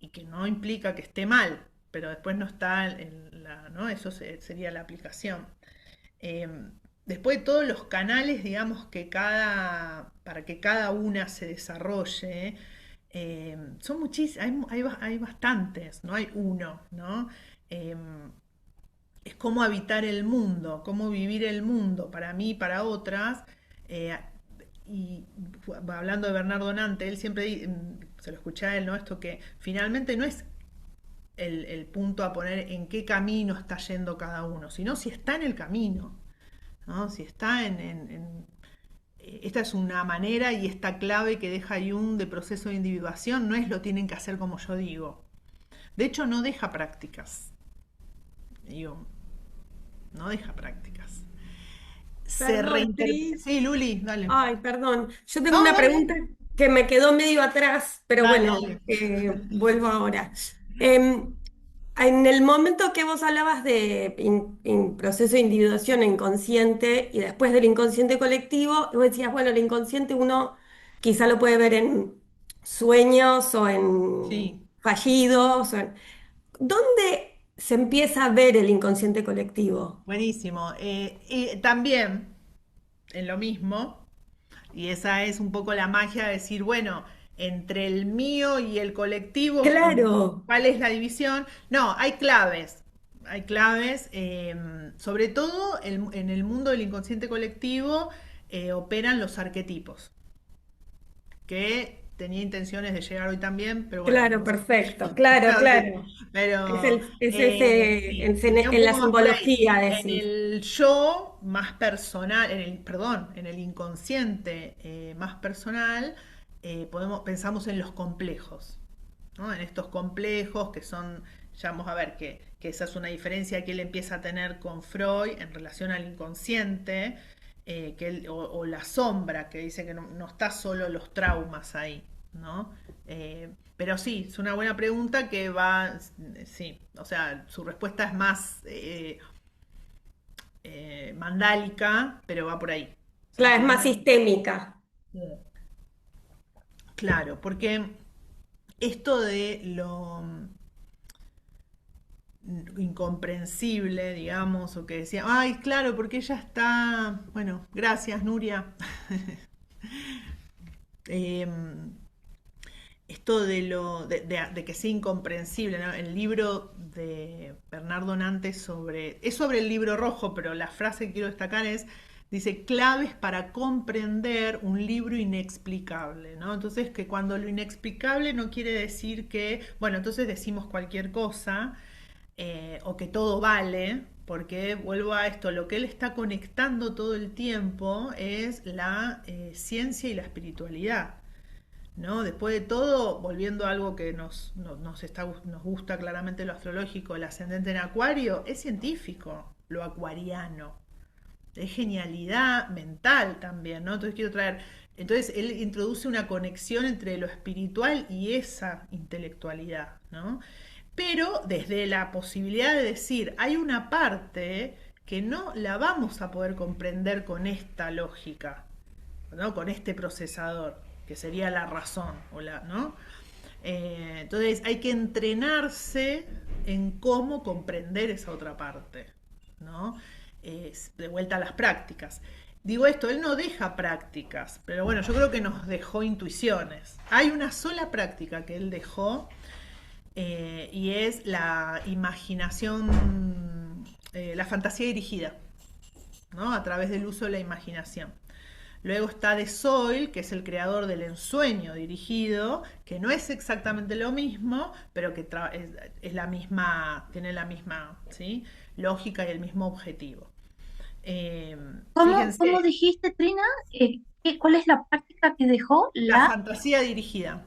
y que no implica que esté mal, pero después no está ¿no? Sería la aplicación. Eh, Después de todos los canales, digamos, para que cada una se desarrolle, son muchísimos, hay bastantes, no hay uno, ¿no? Eh, es cómo habitar el mundo, cómo vivir el mundo para mí y para otras. eh, y hablando de Bernardo Nante, él siempre, se lo escuché a él, ¿no? Esto que finalmente no es el punto a poner en qué camino está yendo cada uno, sino si está en el camino, ¿no? Si está esta es una manera y esta clave que deja Jung de proceso de individuación, no es lo tienen que hacer como yo digo. De hecho, no deja prácticas, Jung, no deja prácticas. Perdón, Cris. Sí, Luli, dale. Ay, perdón. Yo tengo No, una dale, pregunta que me quedó medio atrás, pero dale, bueno, dale. vuelvo ahora. Em, en el momento que vos hablabas de proceso de individuación inconsciente y después del inconsciente colectivo, vos decías, bueno, el inconsciente uno quizá lo puede ver en sueños o en Sí, fallidos. ¿Dónde se empieza a ver el inconsciente colectivo? buenísimo. Y también, en lo mismo, y esa es un poco la magia de decir, bueno, entre el mío y el colectivo, Claro. ¿cuál es la división? No, hay claves. Hay claves, sobre todo en el mundo del inconsciente colectivo operan los arquetipos, que tenía intenciones de llegar hoy también, pero bueno, Claro, perfecto, claro, sí, claro. pero Es ese, sí, iría un en la poco más por ahí. simbología, En decís. el yo más personal, perdón, en el inconsciente más personal, pensamos en los complejos, ¿no? En estos complejos que son, ya vamos a ver que esa es una diferencia que él empieza a tener con Freud en relación al inconsciente, o la sombra, que dice que no está solo los traumas ahí, ¿no? Pero sí, es una buena pregunta que va, sí, o sea, su respuesta es más mandálica, pero va por ahí. ¿Se Claro, es más entiende? sistémica. Claro, porque esto de lo incomprensible, digamos, o que decía, ay, claro, porque ella está, bueno, gracias, Nuria. Em, Esto de que sea incomprensible, ¿no? El libro de Bernardo Nantes es sobre el libro rojo, pero la frase que quiero destacar dice, claves para comprender un libro inexplicable, ¿no? Entonces, que cuando lo inexplicable no quiere decir que, bueno, entonces decimos cualquier cosa, o que todo vale, porque vuelvo a esto, lo que él está conectando todo el tiempo es la ciencia y la espiritualidad. ¿No? Después de todo, volviendo a algo que nos gusta claramente lo astrológico, el ascendente en Acuario, es científico, lo acuariano. Es genialidad mental también, ¿no? Entonces él introduce una conexión entre lo espiritual y esa intelectualidad, ¿no? Pero desde la posibilidad de decir, hay una parte que no la vamos a poder comprender con esta lógica, ¿no? Con este procesador, que sería la razón, ¿no? Entonces hay que entrenarse en cómo comprender esa otra parte, ¿no? De vuelta a las prácticas. Digo esto, él no deja prácticas, pero bueno, yo creo que nos dejó intuiciones. Hay una sola práctica que él dejó, y es la imaginación, la fantasía dirigida, ¿no? A través del uso de la imaginación. Luego está De Soil, que es el creador del ensueño dirigido, que no es exactamente lo mismo, pero que es la misma, tiene la misma, ¿sí?, lógica y el mismo objetivo. Eh, ¿Cómo Fíjense, dijiste, Trina? ¿Cuál es la práctica que dejó? la fantasía dirigida.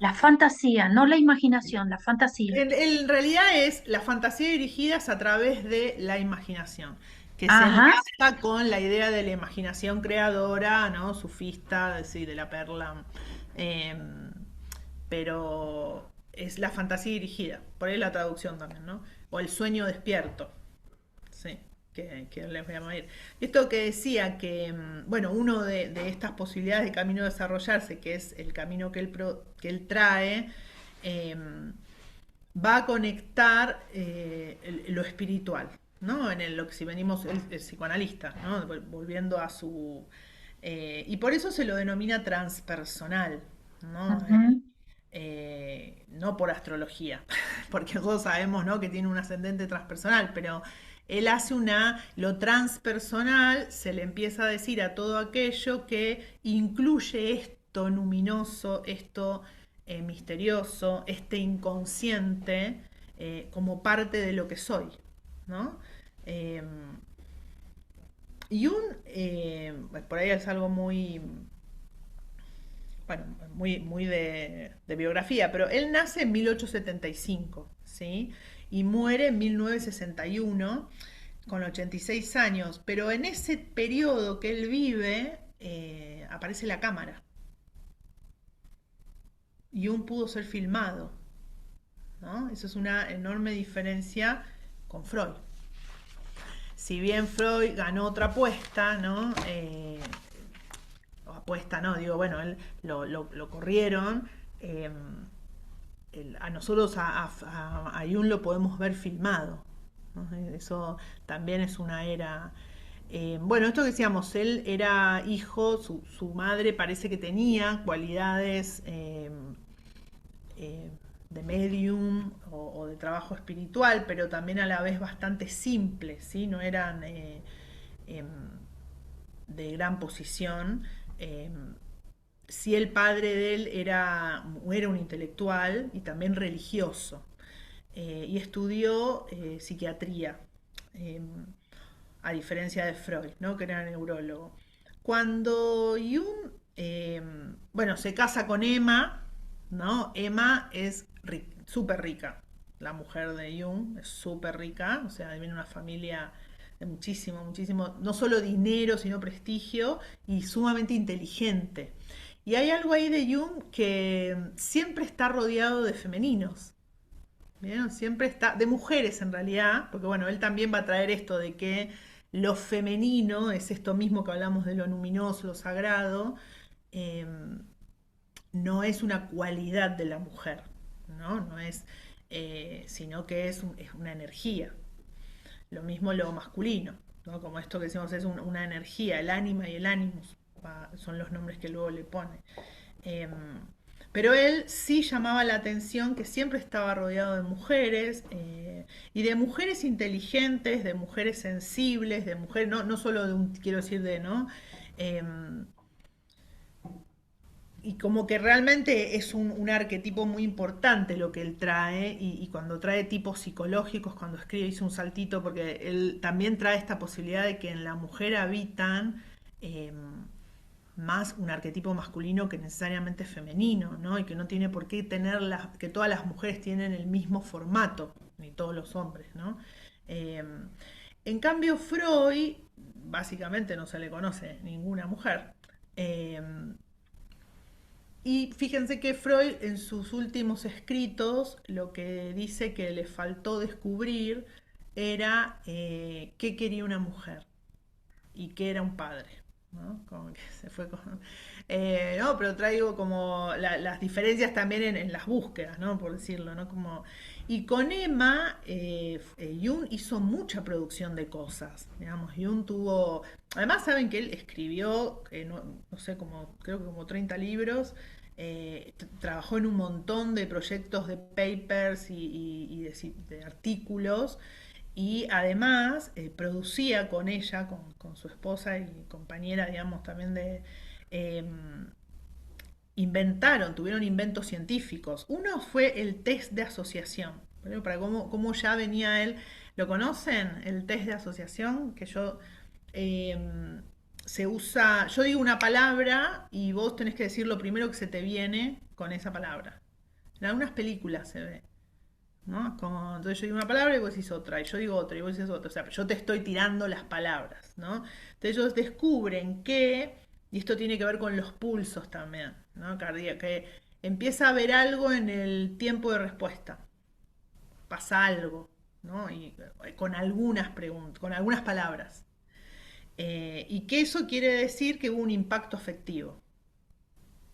La fantasía, no la imaginación, la fantasía. En realidad es la fantasía dirigida es a través de la imaginación, que se Ajá, enlaza con la idea de la imaginación creadora, ¿no? Sufista, sí, de la perla. Em, pero es la fantasía dirigida, por ahí la traducción también, ¿no? O el sueño despierto, sí, que les voy a ir. Esto que decía que, bueno, uno de estas posibilidades de camino a desarrollarse, que es el camino que él trae, em, va a conectar lo espiritual, ¿no? Lo que si venimos, el psicoanalista, ¿no? Volviendo a su... y por eso se lo denomina transpersonal, ¿no? ujú. No por astrología, porque todos sabemos, ¿no?, que tiene un ascendente transpersonal, pero él hace lo transpersonal se le empieza a decir a todo aquello que incluye esto luminoso, esto misterioso, este inconsciente, como parte de lo que soy, ¿no? Eh, por ahí es algo muy, bueno, muy de biografía, pero él nace en 1875, ¿sí? Y muere en 1961 con 86 años, pero en ese periodo que él vive, aparece la cámara. Jung pudo ser filmado, ¿no? Eso es una enorme diferencia con Freud. Si bien Freud ganó otra apuesta, ¿no? Apuesta, no, digo, bueno, él lo corrieron. eh, a nosotros, a Jung lo podemos ver filmado, ¿no? Eso también es una era. Bueno, esto que decíamos, él era hijo, su madre parece que tenía cualidades eh, de medium o de trabajo espiritual, pero también a la vez bastante simples, ¿sí? No eran em, de gran posición. Sí, el padre de él era un intelectual y también religioso, y estudió psiquiatría, eh, a diferencia de Freud, ¿no?, que era neurólogo. Cuando Jung, bueno, se casa con Emma, ¿no? Emma es súper rica, la mujer de Jung es súper rica, o sea, viene de una familia de muchísimo, muchísimo, no solo dinero, sino prestigio, y sumamente inteligente. Y hay algo ahí de Jung que siempre está rodeado de femeninos. Bien, siempre está, de mujeres en realidad, porque bueno, él también va a traer esto de que lo femenino es esto mismo que hablamos de lo luminoso, lo sagrado, eh, no es una cualidad de la mujer, ¿no? No es, sino que es una energía. Lo mismo lo masculino, ¿no? Como esto que decimos es una energía, el ánima y el animus, son los nombres que luego le pone. Em, pero él sí llamaba la atención que siempre estaba rodeado de mujeres y de mujeres inteligentes, de mujeres sensibles, de mujeres, no solo de un, quiero decir, de, ¿no? Em, y como que realmente es un arquetipo muy importante lo que él trae y cuando trae tipos psicológicos, cuando escribe, hizo un saltito porque él también trae esta posibilidad de que en la mujer habitan eh, más un arquetipo masculino que necesariamente femenino, ¿no? Y que no tiene por qué tener que todas las mujeres tienen el mismo formato, ni todos los hombres, ¿no? Eh, en cambio, Freud, básicamente no se le conoce ninguna mujer. Eh, y fíjense que Freud en sus últimos escritos lo que dice que le faltó descubrir era qué quería una mujer y qué era un padre. ¿No? Como que se fue con... no, pero traigo como las diferencias también en las búsquedas, ¿no? Por decirlo, ¿no? Como... Y con Emma, Jung hizo mucha producción de cosas, digamos, Jung tuvo... Además saben que él escribió, no sé, como, creo que como 30 libros, trabajó en un montón de proyectos de papers y de artículos, y además producía con ella, con su esposa y compañera, digamos, también de... eh, tuvieron inventos científicos. Uno fue el test de asociación, ¿vale? Para cómo ya venía él. ¿Lo conocen? El test de asociación, que eh, se usa, yo digo una palabra y vos tenés que decir lo primero que se te viene con esa palabra. En algunas películas se ve. ¿No? Como, entonces yo digo una palabra y vos decís otra, y yo digo otra y vos decís otra. O sea, yo te estoy tirando las palabras, ¿no? Entonces ellos descubren que, y esto tiene que ver con los pulsos también, ¿no? Cardíaco, que empieza a haber algo en el tiempo de respuesta. Pasa algo, ¿no? Y con algunas preguntas, con algunas palabras. Y que eso quiere decir que hubo un impacto afectivo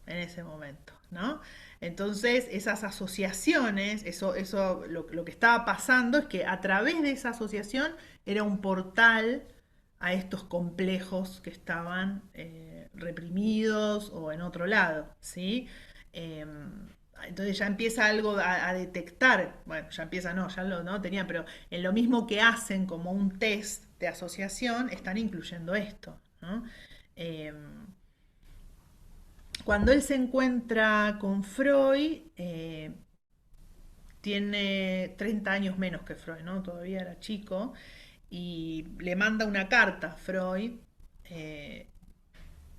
en ese momento, ¿no? Entonces, esas asociaciones, lo que estaba pasando es que a través de esa asociación era un portal a estos complejos que estaban reprimidos o en otro lado, ¿sí? Eh, entonces ya empieza algo a detectar, bueno, ya empieza, no, ya lo no tenía, pero en lo mismo que hacen como un test de asociación, están incluyendo esto, ¿no? Eh, Cuando él se encuentra con Freud, tiene 30 años menos que Freud, ¿no? Todavía era chico, y le manda una carta a Freud, eh,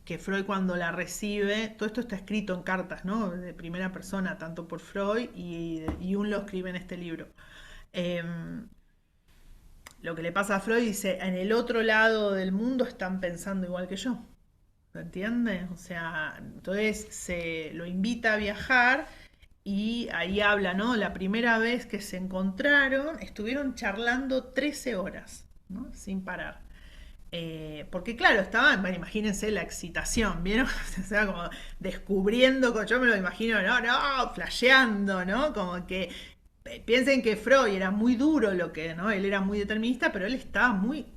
que Freud cuando la recibe, todo esto está escrito en cartas, ¿no? De primera persona, tanto por Freud y Jung lo escribe en este libro. Eh, lo que le pasa a Freud dice, en el otro lado del mundo están pensando igual que yo. ¿Se entiende? O sea, entonces se lo invita a viajar y ahí habla, ¿no? La primera vez que se encontraron, estuvieron charlando 13 horas, ¿no? Sin parar. Porque claro, estaban, bueno, imagínense la excitación, ¿vieron? O sea, como descubriendo, yo me lo imagino, no, flasheando, ¿no? Como que piensen que Freud era muy duro lo que, ¿no? Él era muy determinista, pero él estaba muy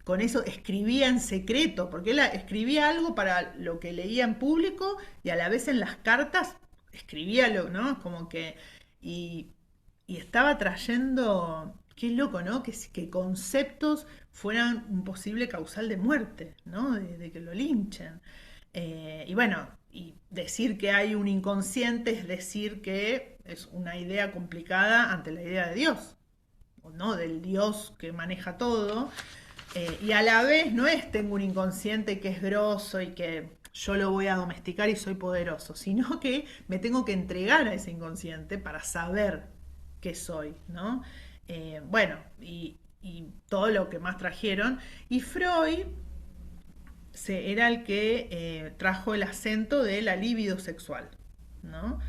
con eso escribía en secreto, porque él escribía algo para lo que leía en público y a la vez en las cartas escribía lo, ¿no? Como que y, y estaba trayendo, qué loco, ¿no? Que conceptos fueran un posible causal de muerte, ¿no? De que lo linchen. Y bueno, y decir que hay un inconsciente es decir que es una idea complicada ante la idea de Dios, ¿no? Del Dios que maneja todo. Y a la vez no es tengo un inconsciente que es grosso y que yo lo voy a domesticar y soy poderoso, sino que me tengo que entregar a ese inconsciente para saber qué soy, ¿no? Bueno, y todo lo que más trajeron. Y Freud era el que trajo el acento de la libido sexual, ¿no?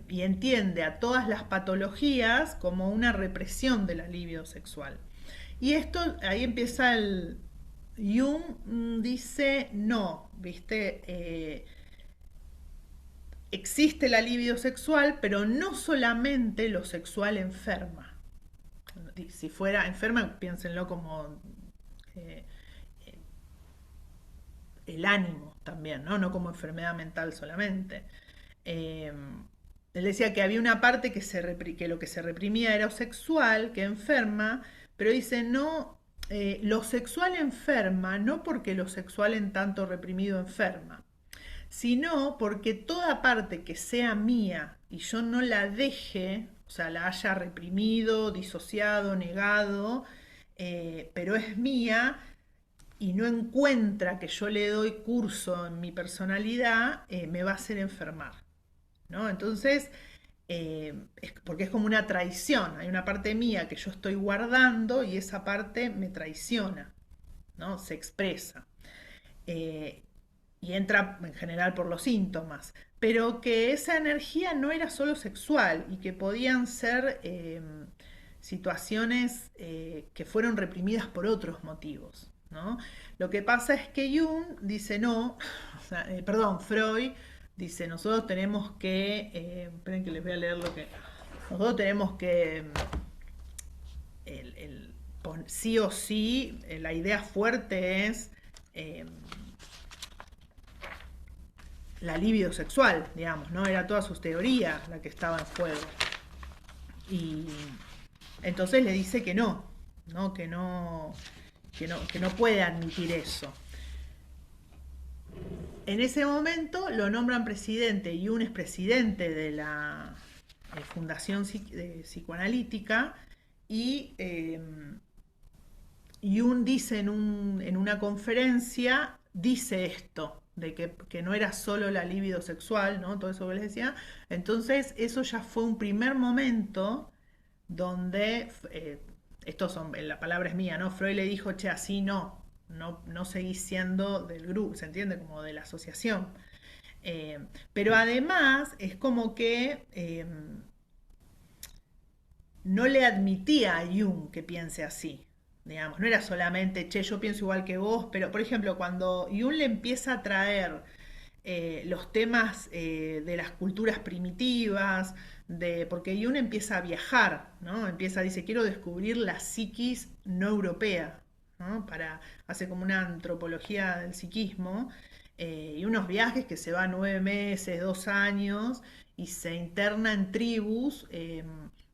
Y entiende a todas las patologías como una represión de la libido sexual. Y esto, ahí empieza el... Jung dice no, ¿viste? existe la libido sexual, pero no solamente lo sexual enferma. Si fuera enferma, piénsenlo como eh, el ánimo también, ¿no? No como enfermedad mental solamente. Eh, Él decía que había una parte que lo que se reprimía era sexual, que enferma, pero dice, no, lo sexual enferma, no porque lo sexual en tanto reprimido enferma, sino porque toda parte que sea mía y yo no la deje, o sea, la haya reprimido, disociado, negado, pero es mía y no encuentra que yo le doy curso en mi personalidad, me va a hacer enfermar, ¿no? Entonces, porque es como una traición, hay una parte mía que yo estoy guardando y esa parte me traiciona, ¿no? Se expresa. Eh, y entra en general por los síntomas, pero que esa energía no era solo sexual y que podían ser situaciones que fueron reprimidas por otros motivos, ¿no? Lo que pasa es que Jung dice no, o sea, perdón, Freud dice nosotros tenemos que, esperen que les voy a leer lo que, nosotros tenemos que, sí o sí, la idea fuerte es la libido sexual, digamos, ¿no? Era toda su teoría la que estaba en juego. Y entonces le dice que no, ¿no? Que no puede admitir eso. En ese momento lo nombran presidente y un expresidente de la Fundación Psicoanalítica y Jung dice en una conferencia, dice esto, de que no era solo la libido sexual, ¿no? Todo eso que les decía. Entonces, eso ya fue un primer momento donde, la palabra es mía, ¿no? Freud le dijo, che, así no seguís siendo del grupo, ¿se entiende? Como de la asociación. Pero además es como que no le admitía a Jung que piense así. Digamos, no era solamente, che, yo pienso igual que vos, pero por ejemplo, cuando Jung le empieza a traer los temas de las culturas primitivas, porque Jung empieza a viajar, ¿no? Dice, quiero descubrir la psiquis no europea, ¿no? Hace como una antropología del psiquismo, y unos viajes que se va 9 meses, 2 años, y se interna en tribus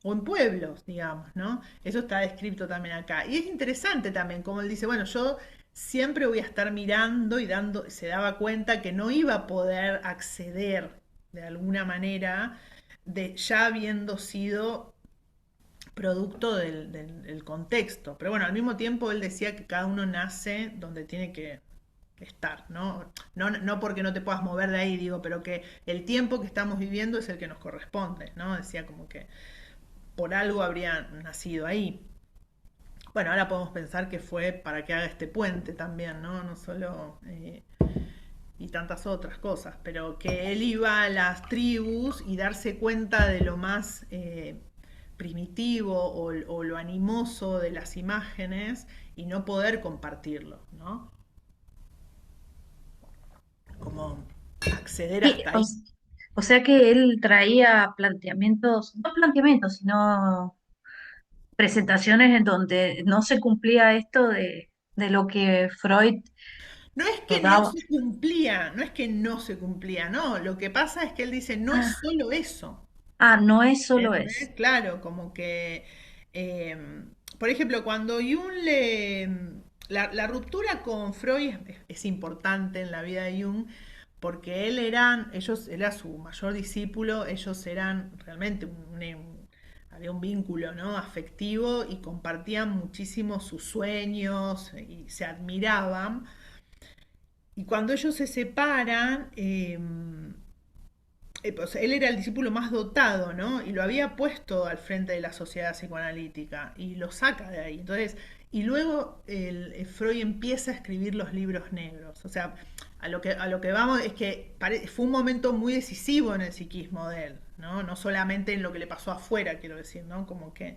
o en pueblos, digamos, ¿no? Eso está descrito también acá. Y es interesante también, como él dice, bueno, yo siempre voy a estar mirando y se daba cuenta que no iba a poder acceder de alguna manera, ya habiendo sido producto del contexto. Pero bueno, al mismo tiempo él decía que cada uno nace donde tiene que estar, ¿no? No porque no te puedas mover de ahí, digo, pero que el tiempo que estamos viviendo es el que nos corresponde, ¿no? Decía como que por algo habría nacido ahí. Bueno, ahora podemos pensar que fue para que haga este puente también, ¿no? No solo y tantas otras cosas, pero que él iba a las tribus y darse cuenta de lo más primitivo o lo animoso de las imágenes y no poder compartirlo, ¿no? Como acceder Sí, hasta ahí. o sea que él traía planteamientos, no planteamientos, sino presentaciones en donde no se cumplía esto de lo que Freud No es que no daba. se cumplía, no es que no se cumplía, no. Lo que pasa es que él dice, no es Ah, solo eso. no es solo ¿Entendés? eso. Claro, como que, eh, por ejemplo, cuando Jung la ruptura con Freud es importante en la vida de Jung porque ellos era su mayor discípulo, ellos eran realmente había un vínculo, ¿no? Afectivo y compartían muchísimo sus sueños y se admiraban. Y cuando ellos se separan, pues, él era el discípulo más dotado, ¿no? Y lo había puesto al frente de la sociedad psicoanalítica y lo saca de ahí. Entonces, y luego Freud empieza a escribir los libros negros. O sea, a lo que vamos es que fue un momento muy decisivo en el psiquismo de él, ¿no? No solamente en lo que le pasó afuera, quiero decir, ¿no? Como que...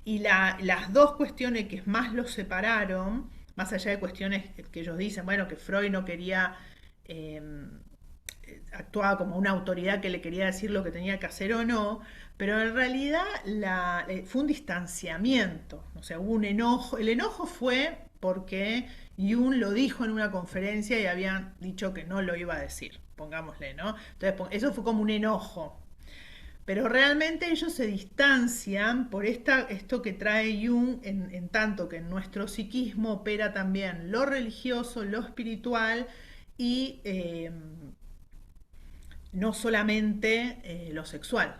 y las dos cuestiones que más los separaron, más allá de cuestiones que ellos dicen, bueno, que Freud no quería... actuaba como una autoridad que le quería decir lo que tenía que hacer o no, pero en realidad fue un distanciamiento, o sea, hubo un enojo. El enojo fue porque Jung lo dijo en una conferencia y habían dicho que no lo iba a decir, pongámosle, ¿no? Entonces, eso fue como un enojo. Pero realmente ellos se distancian por esto que trae Jung, en tanto que en nuestro psiquismo opera también lo religioso, lo espiritual y no solamente lo sexual.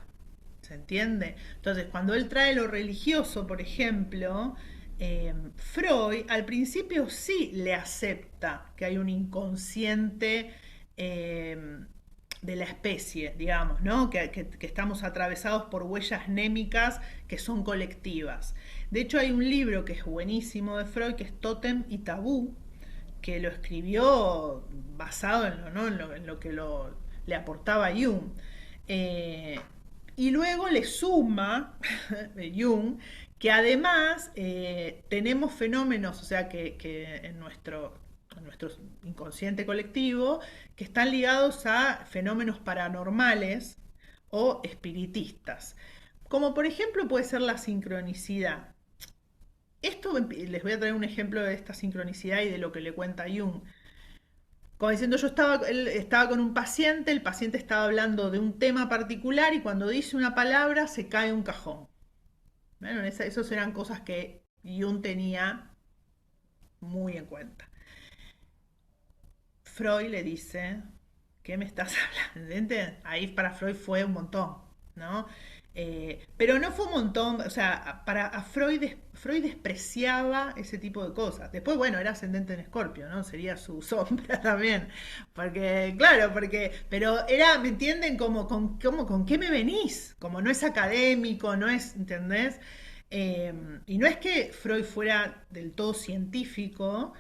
¿Se entiende? Entonces, cuando él trae lo religioso, por ejemplo, Freud al principio sí le acepta que hay un inconsciente de la especie, digamos, ¿no? Que estamos atravesados por huellas némicas que son colectivas. De hecho, hay un libro que es buenísimo de Freud, que es Tótem y Tabú, que lo escribió basado en lo, ¿no? en lo que le aportaba Jung. Y luego le suma Jung que además tenemos fenómenos, o sea, que en nuestro inconsciente colectivo, que están ligados a fenómenos paranormales o espiritistas. Como por ejemplo puede ser la sincronicidad. Esto les voy a traer un ejemplo de esta sincronicidad y de lo que le cuenta Jung. Como diciendo, él estaba con un paciente, el paciente estaba hablando de un tema particular y cuando dice una palabra se cae un cajón. Bueno, esas eran cosas que Jung tenía muy en cuenta. Freud le dice, ¿qué me estás hablando? Ahí para Freud fue un montón, ¿no? Pero no fue un montón, o sea, a Freud despreciaba ese tipo de cosas. Después, bueno, era ascendente en Escorpio, ¿no? Sería su sombra también. Porque, claro, pero era, ¿me entienden? ¿Con qué me venís? Como no es académico, no es, ¿entendés? Y no es que Freud fuera del todo científico,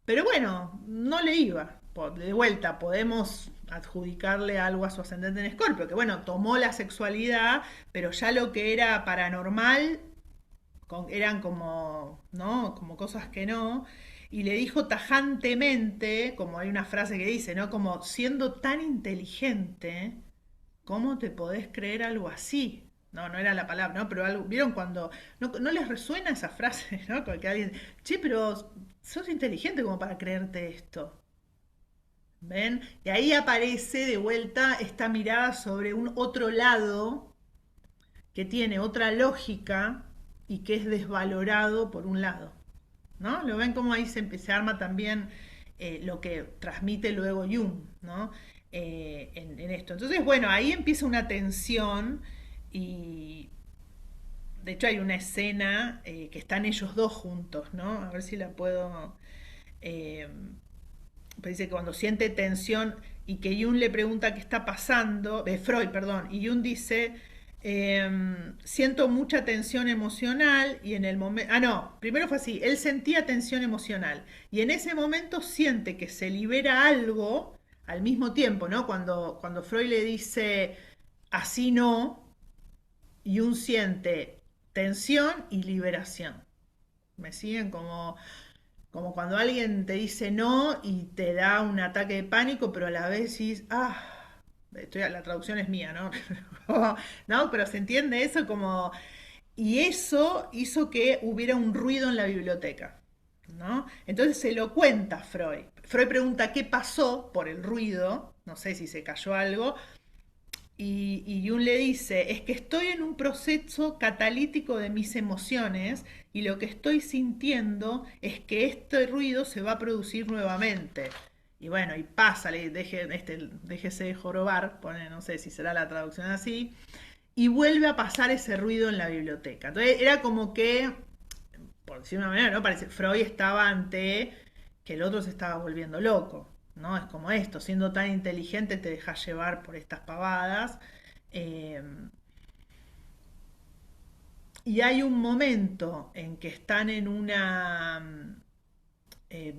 pero bueno, no le iba. De vuelta, podemos adjudicarle algo a su ascendente en Escorpio, que bueno, tomó la sexualidad, pero ya lo que era paranormal eran como, ¿no? Como cosas que no. Y le dijo tajantemente, como hay una frase que dice, ¿no? Como siendo tan inteligente, ¿cómo te podés creer algo así? No, no era la palabra, ¿no? Pero algo, ¿vieron cuando no les resuena esa frase, ¿no? Con que alguien, che, pero sos inteligente como para creerte esto. ¿Ven? Y ahí aparece de vuelta esta mirada sobre un otro lado que tiene otra lógica y que es desvalorado por un lado. ¿No? Lo ven como ahí se arma también lo que transmite luego Jung, ¿no? En esto. Entonces, bueno, ahí empieza una tensión y de hecho hay una escena que están ellos dos juntos, ¿no? A ver si la puedo... Eh, pues dice que cuando siente tensión y que Jung le pregunta qué está pasando, Freud, perdón, y Jung dice, siento mucha tensión emocional y en el momento, no, primero fue así, él sentía tensión emocional y en ese momento siente que se libera algo al mismo tiempo, ¿no? Cuando Freud le dice, así no, Jung siente tensión y liberación. ¿Me siguen? Como cuando alguien te dice no y te da un ataque de pánico, pero a la vez dices, la traducción es mía, ¿no? No, pero se entiende eso como... Y eso hizo que hubiera un ruido en la biblioteca, ¿no? Entonces se lo cuenta Freud. Freud pregunta qué pasó por el ruido, no sé si se cayó algo, y Jung le dice, es que estoy en un proceso catalítico de mis emociones y lo que estoy sintiendo es que este ruido se va a producir nuevamente. Y bueno, y pasa, déjese de jorobar, no sé si será la traducción así, y vuelve a pasar ese ruido en la biblioteca. Entonces era como que, por decir una manera, ¿no? Parece Freud estaba ante que el otro se estaba volviendo loco. ¿No? Es como esto, siendo tan inteligente te dejas llevar por estas pavadas. Eh, y hay un momento en que están en una...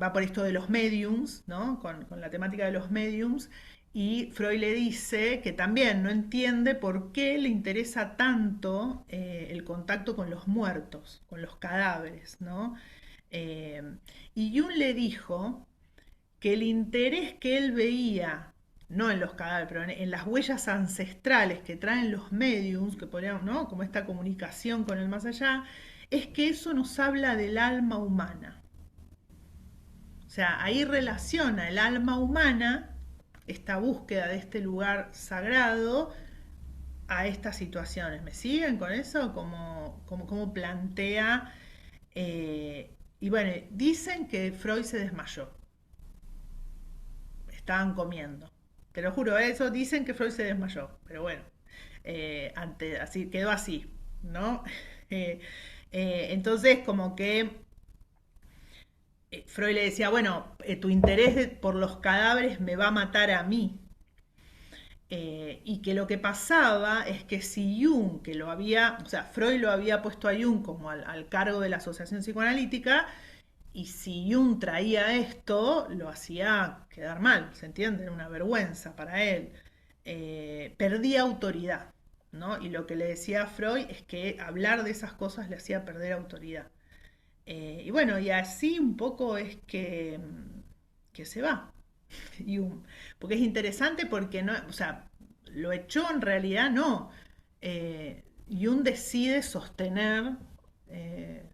va por esto de los mediums, ¿no? Con la temática de los mediums, y Freud le dice que también no entiende por qué le interesa tanto el contacto con los muertos, con los cadáveres, ¿no? Eh, y Jung le dijo que el interés que él veía no en los cadáveres, pero en las huellas ancestrales que traen los mediums, que podríamos, ¿no? Como esta comunicación con el más allá, es que eso nos habla del alma humana. O sea, ahí relaciona el alma humana, esta búsqueda de este lugar sagrado, a estas situaciones. ¿Me siguen con eso? Como plantea... y bueno, dicen que Freud se desmayó. Estaban comiendo. Te lo juro, eso dicen que Freud se desmayó. Pero bueno, así, quedó así, ¿no? Eh, entonces, como que Freud le decía, bueno, tu interés por los cadáveres me va a matar a mí. Y que lo que pasaba es que si Jung, que lo había, o sea, Freud lo había puesto a Jung como al cargo de la asociación psicoanalítica, y si Jung traía esto, lo hacía quedar mal, ¿se entiende? Era una vergüenza para él. Perdía autoridad, ¿no? Y lo que le decía a Freud es que hablar de esas cosas le hacía perder autoridad. Y bueno, y así un poco es que se va. Porque es interesante porque no, o sea, lo echó en realidad no. Jung decide sostener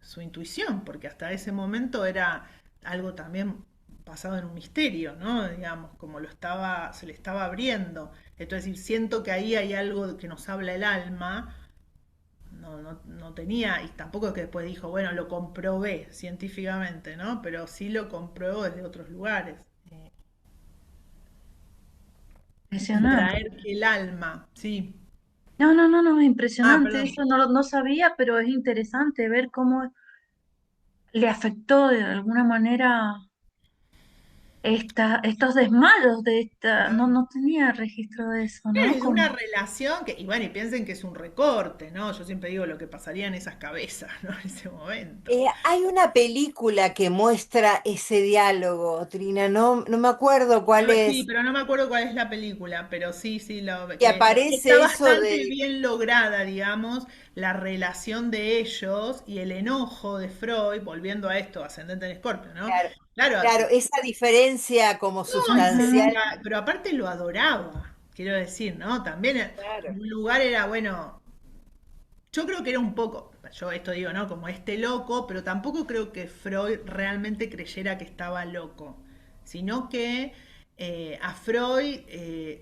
su intuición, porque hasta ese momento era algo también basado en un misterio, ¿no? Digamos, como se le estaba abriendo. Entonces, siento que ahí hay algo que nos habla el alma. No tenía, y tampoco es que después dijo, bueno, lo comprobé científicamente, ¿no? Pero sí lo comprobó desde otros lugares. Y Impresionante. traer el alma, sí. No, no, no, no, Ah, impresionante. perdón. Eso no sabía, pero es interesante ver cómo le afectó de alguna manera estos desmayos de esta. No, Claro. no tenía registro de eso, ¿no? Es una Como, relación que, y bueno, y piensen que es un recorte, ¿no? Yo siempre digo lo que pasaría en esas cabezas, ¿no? En ese momento. Hay una película que muestra ese diálogo, Trina, no me acuerdo cuál Sí, es, pero no me acuerdo cuál es la película, pero sí, sí, que que está aparece eso bastante de, bien lograda, digamos, la relación de ellos y el enojo de Freud, volviendo a esto, ascendente en Escorpio, ¿no? claro, Claro, claro, esa diferencia como no, sustancial. pero aparte lo adoraba, quiero decir, ¿no? También Claro. en un lugar era, bueno, yo creo que era un poco, yo esto digo, ¿no? Como este loco, pero tampoco creo que Freud realmente creyera que estaba loco, sino que a Freud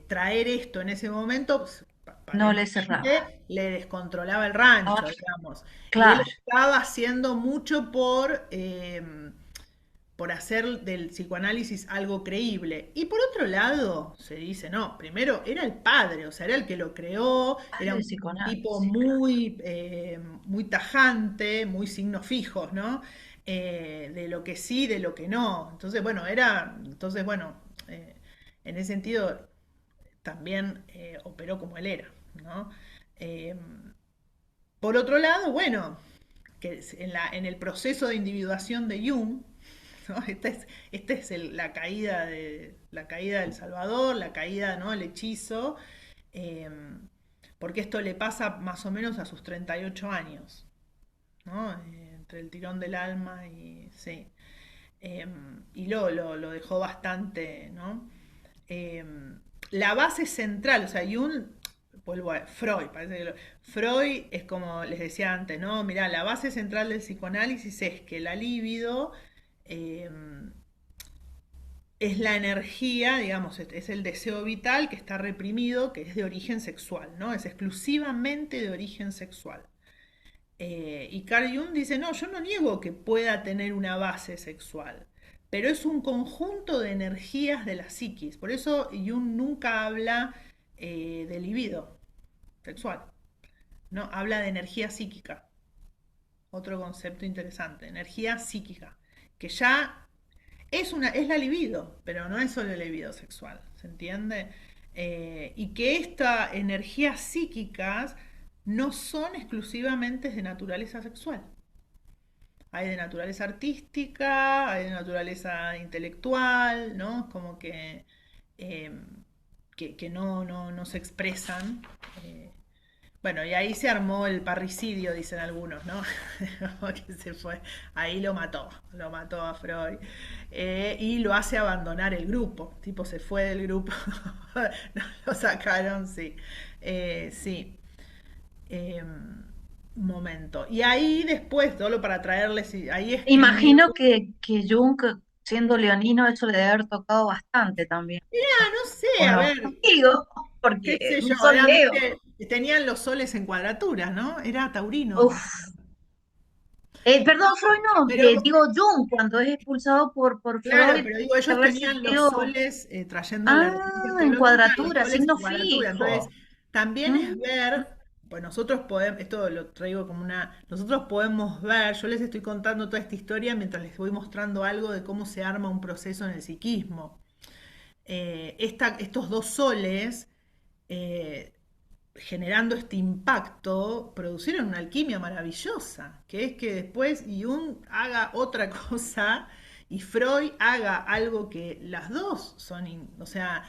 traer esto en ese momento, pues, no le cerraba. aparentemente le descontrolaba el rancho, Ah, digamos. Y él claro. estaba haciendo mucho por hacer del psicoanálisis algo creíble. Y por otro lado, se dice, no, primero era el padre, o sea, era el que lo creó, era Padre de un tipo psicoanálisis, claro. muy tajante, muy signos fijos, ¿no? De lo que sí, de lo que no. Entonces, bueno, en ese sentido también operó como él era, ¿no? Eh, por otro lado, bueno, que en el proceso de individuación de Jung, ¿no? Esta es la caída del Salvador, la caída, ¿no? El hechizo, eh, porque esto le pasa más o menos a sus 38 años, ¿no? Entre el tirón del alma y sí. Eh, y lo dejó bastante, ¿no? Eh, la base central, o sea, Jung, vuelvo a Freud, Freud es como les decía antes, ¿no? Mirá, la base central del psicoanálisis es que la libido eh, es la energía, digamos, es el deseo vital que está reprimido, que es de origen sexual, ¿no? Es exclusivamente de origen sexual. Y Carl Jung dice, no, yo no niego que pueda tener una base sexual, pero es un conjunto de energías de la psiquis. Por eso Jung nunca habla de libido sexual, ¿no? Habla de energía psíquica, otro concepto interesante, energía psíquica, que ya es la libido, pero no es solo el libido sexual, ¿se entiende? Y que estas energías psíquicas no son exclusivamente de naturaleza sexual. Hay de naturaleza artística, hay de naturaleza intelectual, ¿no? Como eh, que no se expresan. Bueno, y ahí se armó el parricidio, dicen algunos, ¿no? Como que se fue, ahí lo mató a Freud. Y lo hace abandonar el grupo, tipo se fue del grupo, no, lo sacaron, sí. Sí. Eh, Momento. Y ahí después, solo para traerles, ahí escribió. Imagino que Jung, siendo leonino, eso le debe haber tocado bastante también, Ah, no sé, ¿o a no? ver, Digo, qué porque sé yo, un sol eran, Leo. viste, tenían los soles en cuadratura, ¿no? Era taurino. Uf. Perdón, Freud no, Pero digo Jung, cuando es expulsado por claro, Freud, pero digo, debe ellos haberse tenían los Leo. soles, trayendo la referencia Ah, en astrológica, los cuadratura, soles en signo cuadratura. Entonces, fijo. también es Mm, ver, pues nosotros podemos, esto lo traigo como nosotros podemos ver, yo les estoy contando toda esta historia mientras les voy mostrando algo de cómo se arma un proceso en el psiquismo. Estos dos soles, eh, generando este impacto, producieron una alquimia maravillosa, que es que después Jung haga otra cosa y Freud haga algo que las dos son, o sea,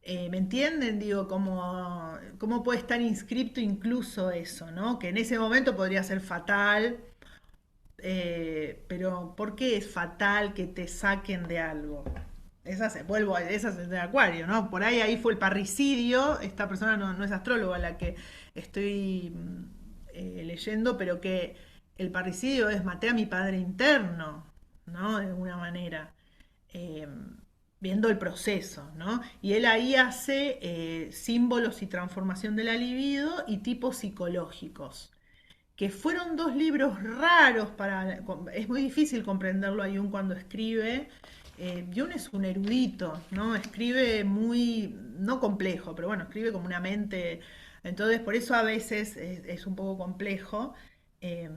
¿me entienden? Digo, cómo puede estar inscripto incluso eso, ¿no? Que en ese momento podría ser fatal, pero ¿por qué es fatal que te saquen de algo? Vuelvo a esas es de Acuario, ¿no? Por ahí fue el parricidio. Esta persona no es astróloga la que estoy leyendo, pero que el parricidio es maté a mi padre interno, ¿no? De alguna manera. eh, Viendo el proceso, ¿no? Y él ahí hace símbolos y transformación de la libido y tipos psicológicos, que fueron dos libros raros para. Es muy difícil comprenderlo a Jung cuando escribe. Jung es un erudito, ¿no? Escribe muy, no complejo, pero bueno, escribe como una mente. Entonces, por eso a veces es un poco complejo. eh,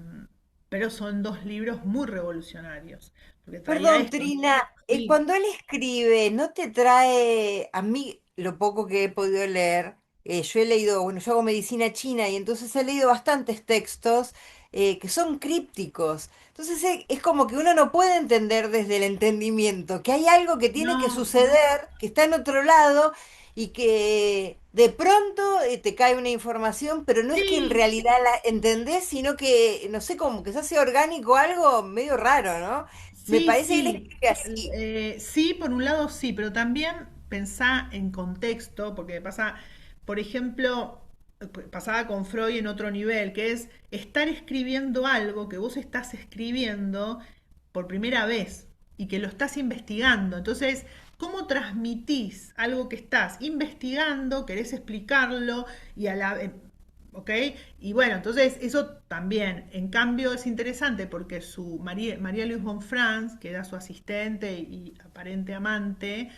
pero son dos libros muy revolucionarios, porque traía Perdón, esto. Trina, Sí. cuando él escribe, ¿no te trae, a mí lo poco que he podido leer, yo he leído, bueno, yo hago medicina china y entonces he leído bastantes textos que son crípticos. Entonces es como que uno no puede entender desde el entendimiento, que hay algo que tiene que No, suceder, que está en otro lado y que de pronto te cae una información, pero no es que en sí, realidad la entendés, sino que, no sé, como que se hace orgánico algo medio raro, ¿no? Me sí, parece que él sí. escribe así. Sí, por un lado sí, pero también pensá en contexto, porque pasa, por ejemplo, pasaba con Freud en otro nivel, que es estar escribiendo algo que vos estás escribiendo por primera vez y que lo estás investigando. Entonces, ¿cómo transmitís algo que estás investigando, querés explicarlo y a la, ¿ok? Y bueno, entonces eso también, en cambio es interesante porque su María Luis Bonfrance, que era su asistente y aparente amante,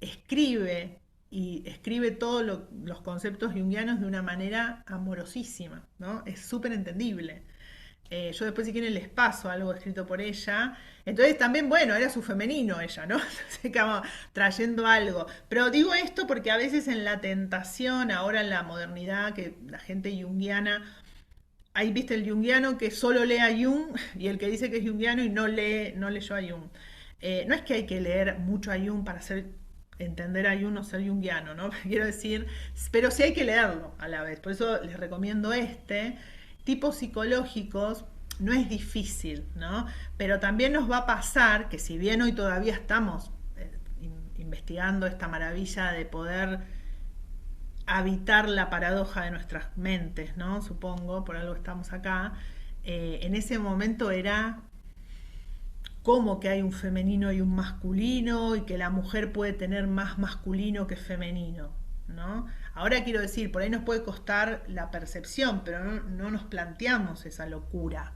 escribe y escribe todos los conceptos junguianos de una manera amorosísima, ¿no? Es súper entendible. Yo después si quieren les paso algo escrito por ella. Entonces también, bueno, era su femenino ella, ¿no? Entonces como trayendo algo. Pero digo esto porque a veces en la tentación, ahora en la modernidad, que la gente junguiana, ahí viste el junguiano que solo lee a Jung y el que dice que es junguiano y no leyó a Jung. No es que hay que leer mucho a Jung para entender a Jung o ser junguiano, ¿no? Quiero decir, pero sí hay que leerlo a la vez. Por eso les recomiendo este. Tipos psicológicos no es difícil, ¿no? Pero también nos va a pasar que si bien hoy todavía estamos investigando esta maravilla de poder habitar la paradoja de nuestras mentes, ¿no? Supongo, por algo estamos acá. En ese momento era como que hay un femenino y un masculino y que la mujer puede tener más masculino que femenino, ¿no? Ahora quiero decir, por ahí nos puede costar la percepción, pero no nos planteamos esa locura,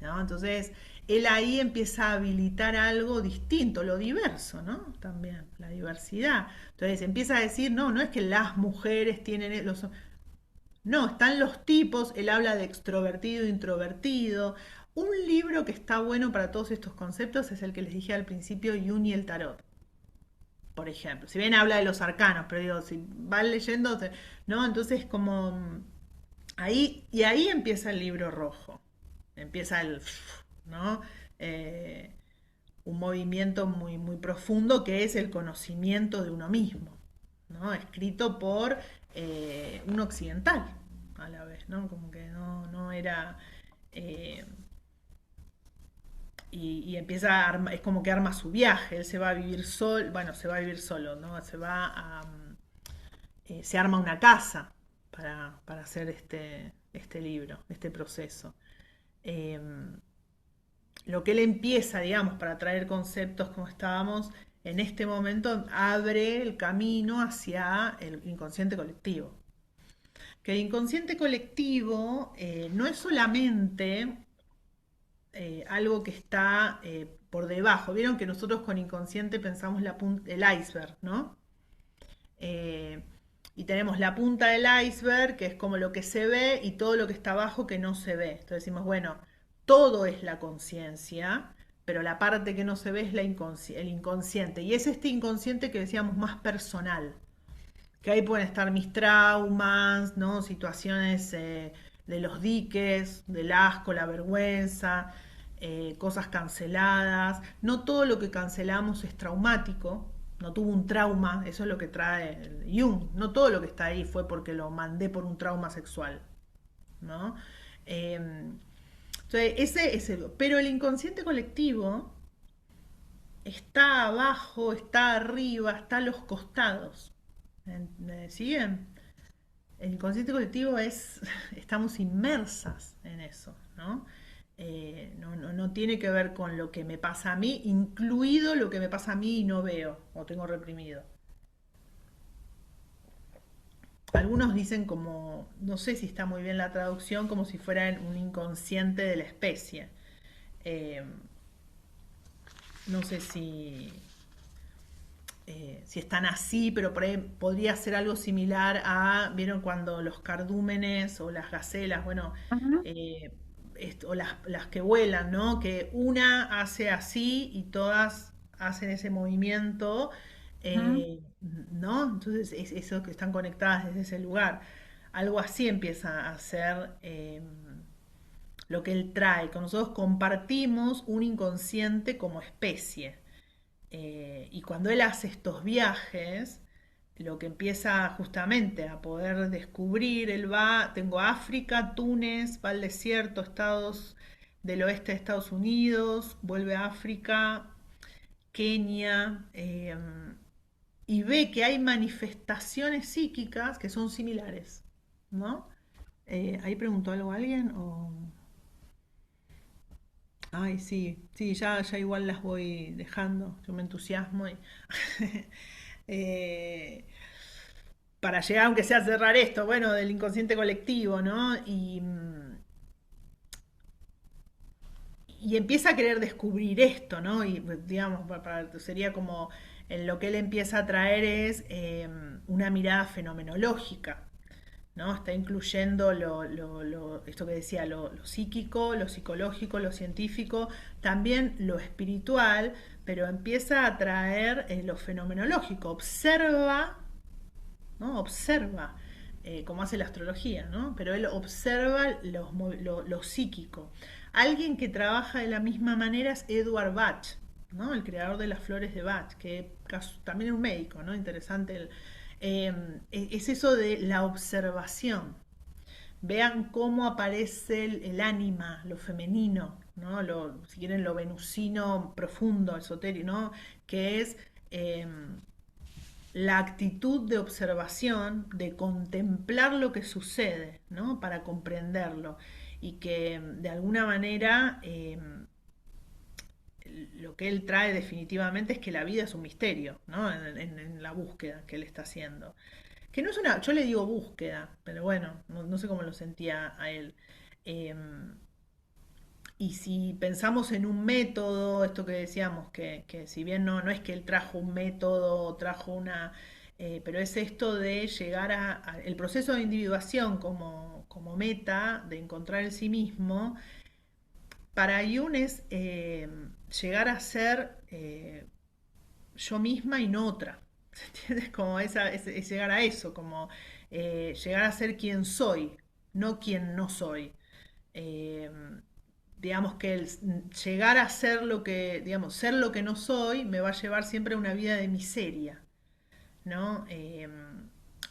¿no? Entonces, él ahí empieza a habilitar algo distinto, lo diverso, ¿no? También, la diversidad. Entonces, empieza a decir, no es que las mujeres tienen los. No, están los tipos, él habla de extrovertido e introvertido. Un libro que está bueno para todos estos conceptos es el que les dije al principio, Jung y el tarot, por ejemplo. Si bien habla de los arcanos, pero digo, si van leyendo, ¿no? Entonces como y ahí empieza el libro rojo. Empieza ¿no? Eh, un movimiento muy profundo que es el conocimiento de uno mismo, ¿no? Escrito por un occidental a la vez, ¿no? Como que no era... eh, y empieza a es como que arma su viaje, él se va a vivir solo, bueno, se va a vivir solo, ¿no? Se arma una casa para hacer este libro, este proceso. Eh, lo que él empieza, digamos, para traer conceptos como estábamos, en este momento abre el camino hacia el inconsciente colectivo. Que el inconsciente colectivo no es solamente algo que está por debajo. Vieron que nosotros con inconsciente pensamos el iceberg, ¿no? Eh, y tenemos la punta del iceberg, que es como lo que se ve, y todo lo que está abajo que no se ve. Entonces decimos, bueno, todo es la conciencia, pero la parte que no se ve es el inconsciente. Y es este inconsciente que decíamos más personal, que ahí pueden estar mis traumas, ¿no? Situaciones de los diques, del asco, la vergüenza, cosas canceladas. No todo lo que cancelamos es traumático, no tuvo un trauma, eso es lo que trae Jung. No todo lo que está ahí fue porque lo mandé por un trauma sexual, ¿no? Entonces, ese es pero el inconsciente colectivo está abajo, está arriba, está a los costados. ¿Me siguen? El inconsciente colectivo es, estamos inmersas en eso, ¿no? No tiene que ver con lo que me pasa a mí, incluido lo que me pasa a mí y no veo o tengo reprimido. Algunos dicen como, no sé si está muy bien la traducción, como si fuera un inconsciente de la especie. Eh, no sé si están así, pero por ahí podría ser algo similar a, ¿vieron cuando los cardúmenes o las gacelas, bueno, Ajá, eh, o las que vuelan, ¿no? Que una hace así y todas hacen ese movimiento, ajá. ¿no? Entonces, es eso que están conectadas desde ese lugar. Algo así empieza a ser lo que él trae. Con nosotros compartimos un inconsciente como especie. Y cuando él hace estos viajes, lo que empieza justamente a poder descubrir, él va, tengo África, Túnez, va al desierto, estados del oeste de Estados Unidos, vuelve a África, Kenia, y ve que hay manifestaciones psíquicas que son similares, ¿no? ¿Ahí preguntó algo alguien? O... Ay, sí, sí, ya igual las voy dejando, yo me entusiasmo y eh, para llegar, aunque sea a cerrar esto, bueno, del inconsciente colectivo, ¿no? Y empieza a querer descubrir esto, ¿no? Y digamos, sería como en lo que él empieza a traer es una mirada fenomenológica, ¿no? Está incluyendo esto que decía, lo psíquico, lo psicológico, lo científico, también lo espiritual, pero empieza a traer lo fenomenológico, observa, ¿no? Observa, como hace la astrología, ¿no? Pero él observa lo psíquico. Alguien que trabaja de la misma manera es Edward Bach, ¿no? El creador de las flores de Bach, que también es un médico, ¿no? Interesante. Es eso de la observación. Vean cómo aparece el ánima, lo femenino, ¿no? Si quieren, lo venusino profundo, esotérico, ¿no? Que es eh, la actitud de observación, de contemplar lo que sucede, ¿no? Para comprenderlo. Y que de alguna manera lo que él trae definitivamente es que la vida es un misterio, ¿no? En la búsqueda que él está haciendo. Que no es una, yo le digo búsqueda, pero bueno, no sé cómo lo sentía a él. Eh, y si pensamos en un método, esto que decíamos, que si bien no es que él trajo un método, trajo una, pero es esto de llegar el proceso de individuación como meta, de encontrar el sí mismo, para Jung es llegar a ser yo misma y no otra. ¿Entiendes? Como es llegar a eso, como llegar a ser quien soy, no quien no soy. Eh, digamos que llegar a ser lo que, digamos, ser lo que no soy me va a llevar siempre a una vida de miseria, ¿no?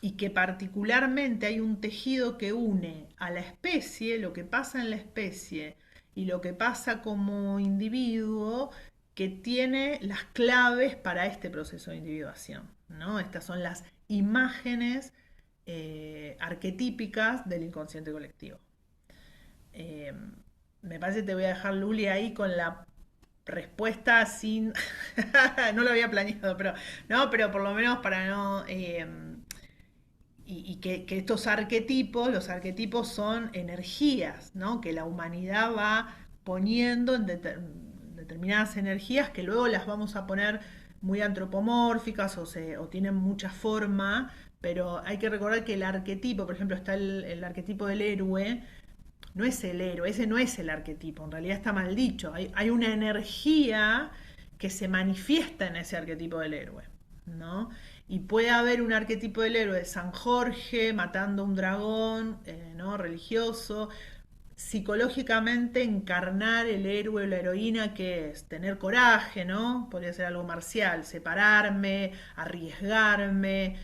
y que particularmente hay un tejido que une a la especie, lo que pasa en la especie y lo que pasa como individuo, que tiene las claves para este proceso de individuación, ¿no? Estas son las imágenes arquetípicas del inconsciente colectivo. Eh, Me parece que te voy a dejar, Luli, ahí con la respuesta sin... no lo había planeado, pero no, pero por lo menos para no... y que estos arquetipos, los arquetipos son energías, ¿no? Que la humanidad va poniendo en determinadas energías que luego las vamos a poner muy antropomórficas o tienen mucha forma, pero hay que recordar que el arquetipo, por ejemplo, está el arquetipo del héroe, no es el héroe, ese no es el arquetipo, en realidad está mal dicho. Hay una energía que se manifiesta en ese arquetipo del héroe, ¿no? Y puede haber un arquetipo del héroe de San Jorge matando un dragón, ¿no? Religioso. Psicológicamente encarnar el héroe o la heroína, que es tener coraje, ¿no? Podría ser algo marcial, separarme, arriesgarme.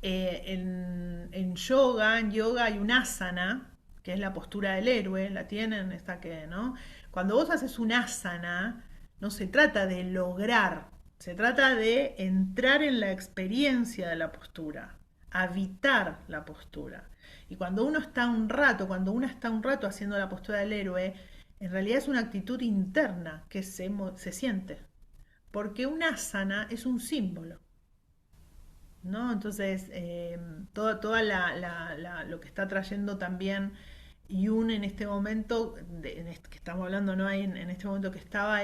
En yoga hay un asana, que es la postura del héroe, la tienen, esta que, ¿no? Cuando vos haces un asana, no se trata de lograr, se trata de entrar en la experiencia de la postura, habitar la postura. Y cuando uno está un rato, cuando uno está un rato haciendo la postura del héroe, en realidad es una actitud interna que se siente. Porque un asana es un símbolo, ¿no? Entonces, toda lo que está trayendo también Jung en este momento, que estamos hablando, ¿no? En este momento que estaba,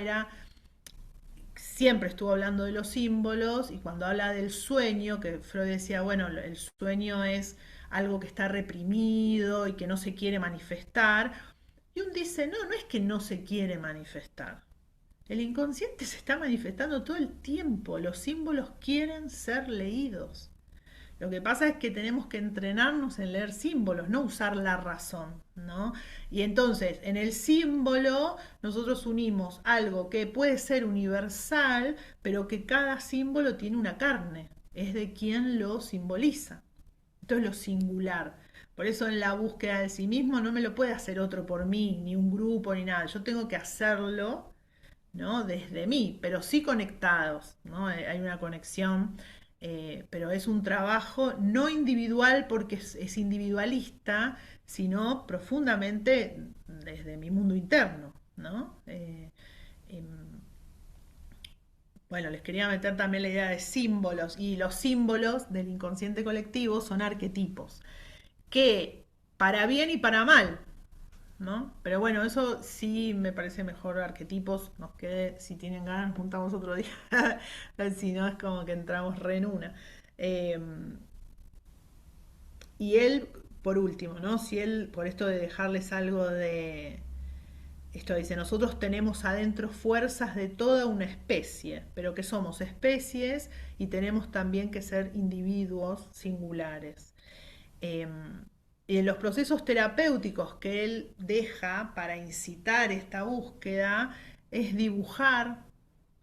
siempre estuvo hablando de los símbolos, y cuando habla del sueño, que Freud decía, bueno, el sueño es algo que está reprimido y que no se quiere manifestar, Jung dice, no, no es que no se quiere manifestar. El inconsciente se está manifestando todo el tiempo, los símbolos quieren ser leídos. Lo que pasa es que tenemos que entrenarnos en leer símbolos, no usar la razón, ¿no? Y entonces, en el símbolo, nosotros unimos algo que puede ser universal, pero que cada símbolo tiene una carne, es de quien lo simboliza. Esto es lo singular. Por eso en la búsqueda de sí mismo no me lo puede hacer otro por mí, ni un grupo, ni nada. Yo tengo que hacerlo, ¿no? Desde mí, pero sí conectados, ¿no? Hay una conexión, pero es un trabajo no individual porque es individualista, sino profundamente desde mi mundo interno, ¿no? Em, bueno, les quería meter también la idea de símbolos, y los símbolos del inconsciente colectivo son arquetipos, que para bien y para mal, ¿no? Pero bueno, eso sí me parece mejor arquetipos, nos quede, si tienen ganas, nos juntamos otro día, si no es como que entramos re en una. Eh, y él, por último, ¿no? Si él, por esto de dejarles algo de... Esto dice, nosotros tenemos adentro fuerzas de toda una especie, pero que somos especies y tenemos también que ser individuos singulares. Eh, y en los procesos terapéuticos que él deja para incitar esta búsqueda es dibujar,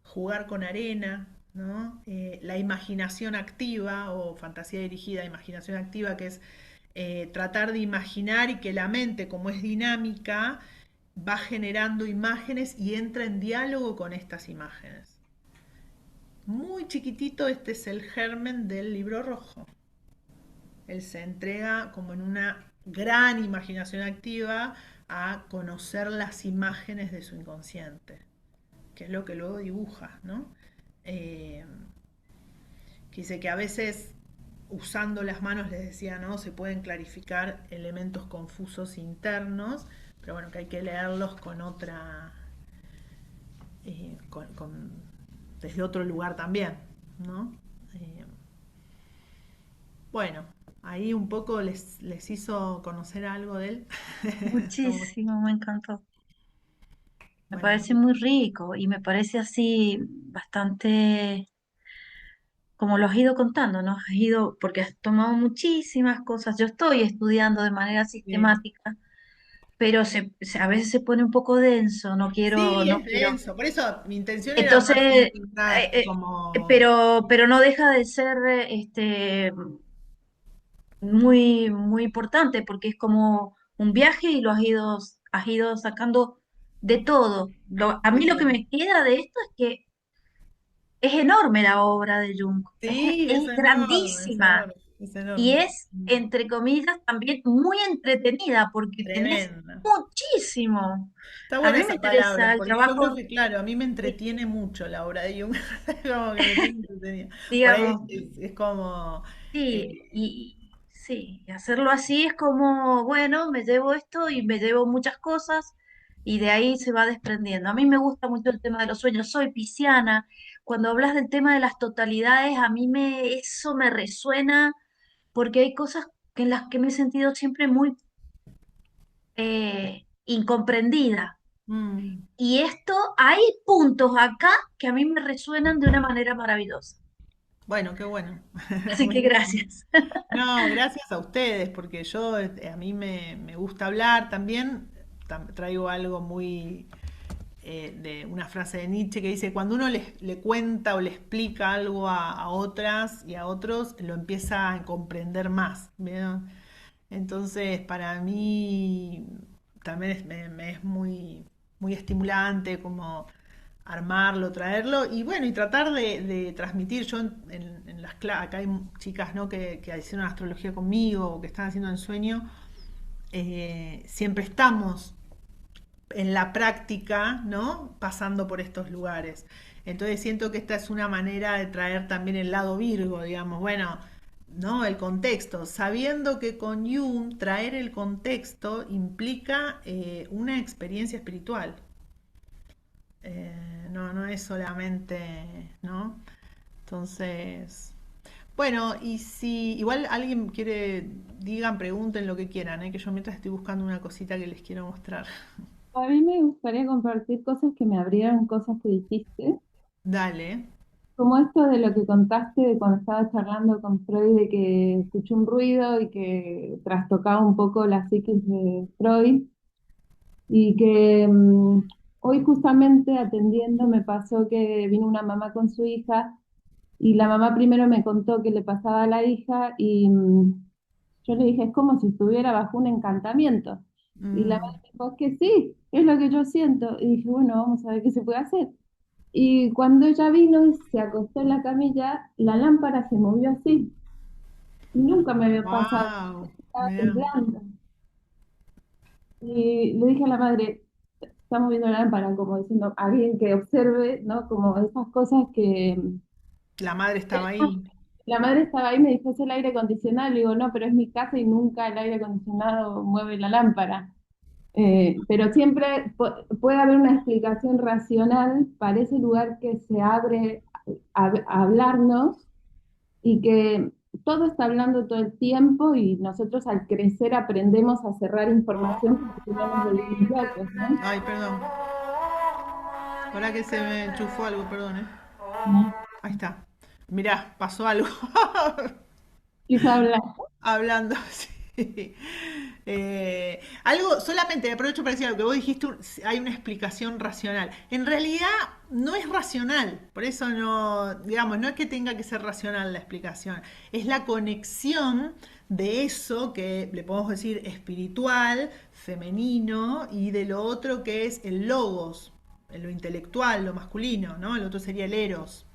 jugar con arena, ¿no? La imaginación activa o fantasía dirigida, imaginación activa, que es tratar de imaginar, y que la mente, como es dinámica, va generando imágenes y entra en diálogo con estas imágenes. Muy chiquitito, este es el germen del libro rojo. Él se entrega como en una gran imaginación activa a conocer las imágenes de su inconsciente, que es lo que luego dibuja, ¿no? Eh, que dice que a veces usando las manos, les decía, ¿no? Se pueden clarificar elementos confusos internos, pero bueno, que hay que leerlos con otra, desde otro lugar también, ¿no? Eh, bueno, ahí un poco les hizo conocer algo de él. Muchísimo, me encantó. Me Bueno, parece muy rico y me parece así bastante, como lo has ido contando, ¿no? Has ido, porque has tomado muchísimas cosas. Yo estoy estudiando de manera sí. sistemática, pero a veces se pone un poco denso, Sí, no es quiero. denso. Por eso mi intención era Entonces, más como... pero no deja de ser, muy, muy importante porque es como un viaje y lo has ido sacando de todo. A mí lo que Sí, me queda de esto es que es enorme la obra de Jung, sí, es es enorme, es grandísima enorme, es y enorme. es, entre comillas, también muy entretenida porque tenés Tremenda. muchísimo. Está A buena mí me esa palabra, interesa el porque yo creo trabajo, que, claro, a mí me entretiene mucho la obra de Jung, como que me tiene entretenida. Por ahí digamos. es como, Sí, eh, y sí, y hacerlo así es como, bueno, me llevo esto y me llevo muchas cosas y de ahí se va desprendiendo. A mí me gusta mucho el tema de los sueños, soy pisciana. Cuando hablas del tema de las totalidades, eso me resuena porque hay cosas en las que me he sentido siempre muy incomprendida. mm, Y hay puntos acá que a mí me resuenan de una manera maravillosa. bueno, qué bueno. Así que Buenísimo. gracias. No, gracias a ustedes, porque yo, a mí me gusta hablar también. Traigo algo muy de una frase de Nietzsche que dice, cuando uno le cuenta o le explica algo a otras y a otros, lo empieza a comprender más. ¿Vieron? Entonces, para mí también me es muy estimulante como armarlo, traerlo y bueno, y tratar de transmitir. Yo en las clases, acá hay chicas, ¿no? que hicieron astrología conmigo o que están haciendo ensueño, siempre estamos en la práctica, ¿no? Pasando por estos lugares. Entonces siento que esta es una manera de traer también el lado Virgo, digamos, bueno, ¿no? El contexto, sabiendo que con Jung traer el contexto implica una experiencia espiritual. No es solamente, ¿no? Entonces, bueno, y si igual alguien quiere, digan, pregunten lo que quieran, ¿eh? Que yo mientras estoy buscando una cosita que les quiero mostrar. A mí me gustaría compartir cosas que me abrieron cosas que dijiste, Dale. como esto de lo que contaste de cuando estaba charlando con Freud, de que escuchó un ruido y que trastocaba un poco la psiquis de Freud, y que hoy justamente atendiendo me pasó que vino una mamá con su hija y la mamá primero me contó qué le pasaba a la hija y yo le dije, es como si estuviera bajo un encantamiento. Y la Mm. madre dijo, "Es que sí, es lo que yo siento". Y dije, bueno, vamos a ver qué se puede hacer. Y cuando ella vino y se acostó en la camilla, la lámpara se movió así. Y nunca me había pasado, Wow, estaba mira, temblando. Y le dije a la madre, está moviendo la lámpara, como diciendo, alguien que observe, ¿no? Como esas cosas que... la madre estaba ahí. La madre estaba ahí, me dijo, es el aire acondicionado. Le digo, no, pero es mi casa y nunca el aire acondicionado mueve la lámpara. Pero siempre puede haber una explicación racional para ese lugar que se abre a hablarnos y que todo está hablando todo el tiempo y nosotros al crecer aprendemos a cerrar información porque si no nos volvemos locos, ¿no? Ay, perdón. Ahora que se me enchufó algo, perdón, ¿eh? ¿No? Ahí está. Mirá, pasó algo. Quiso hablar. Hablando, sí. Algo, solamente aprovecho para decir algo que vos dijiste, hay una explicación racional. En realidad no es racional, por eso no, digamos, no es que tenga que ser racional la explicación, es la conexión de eso que le podemos decir espiritual, femenino, y de lo otro que es el logos, lo intelectual, lo masculino, ¿no? El otro sería el eros.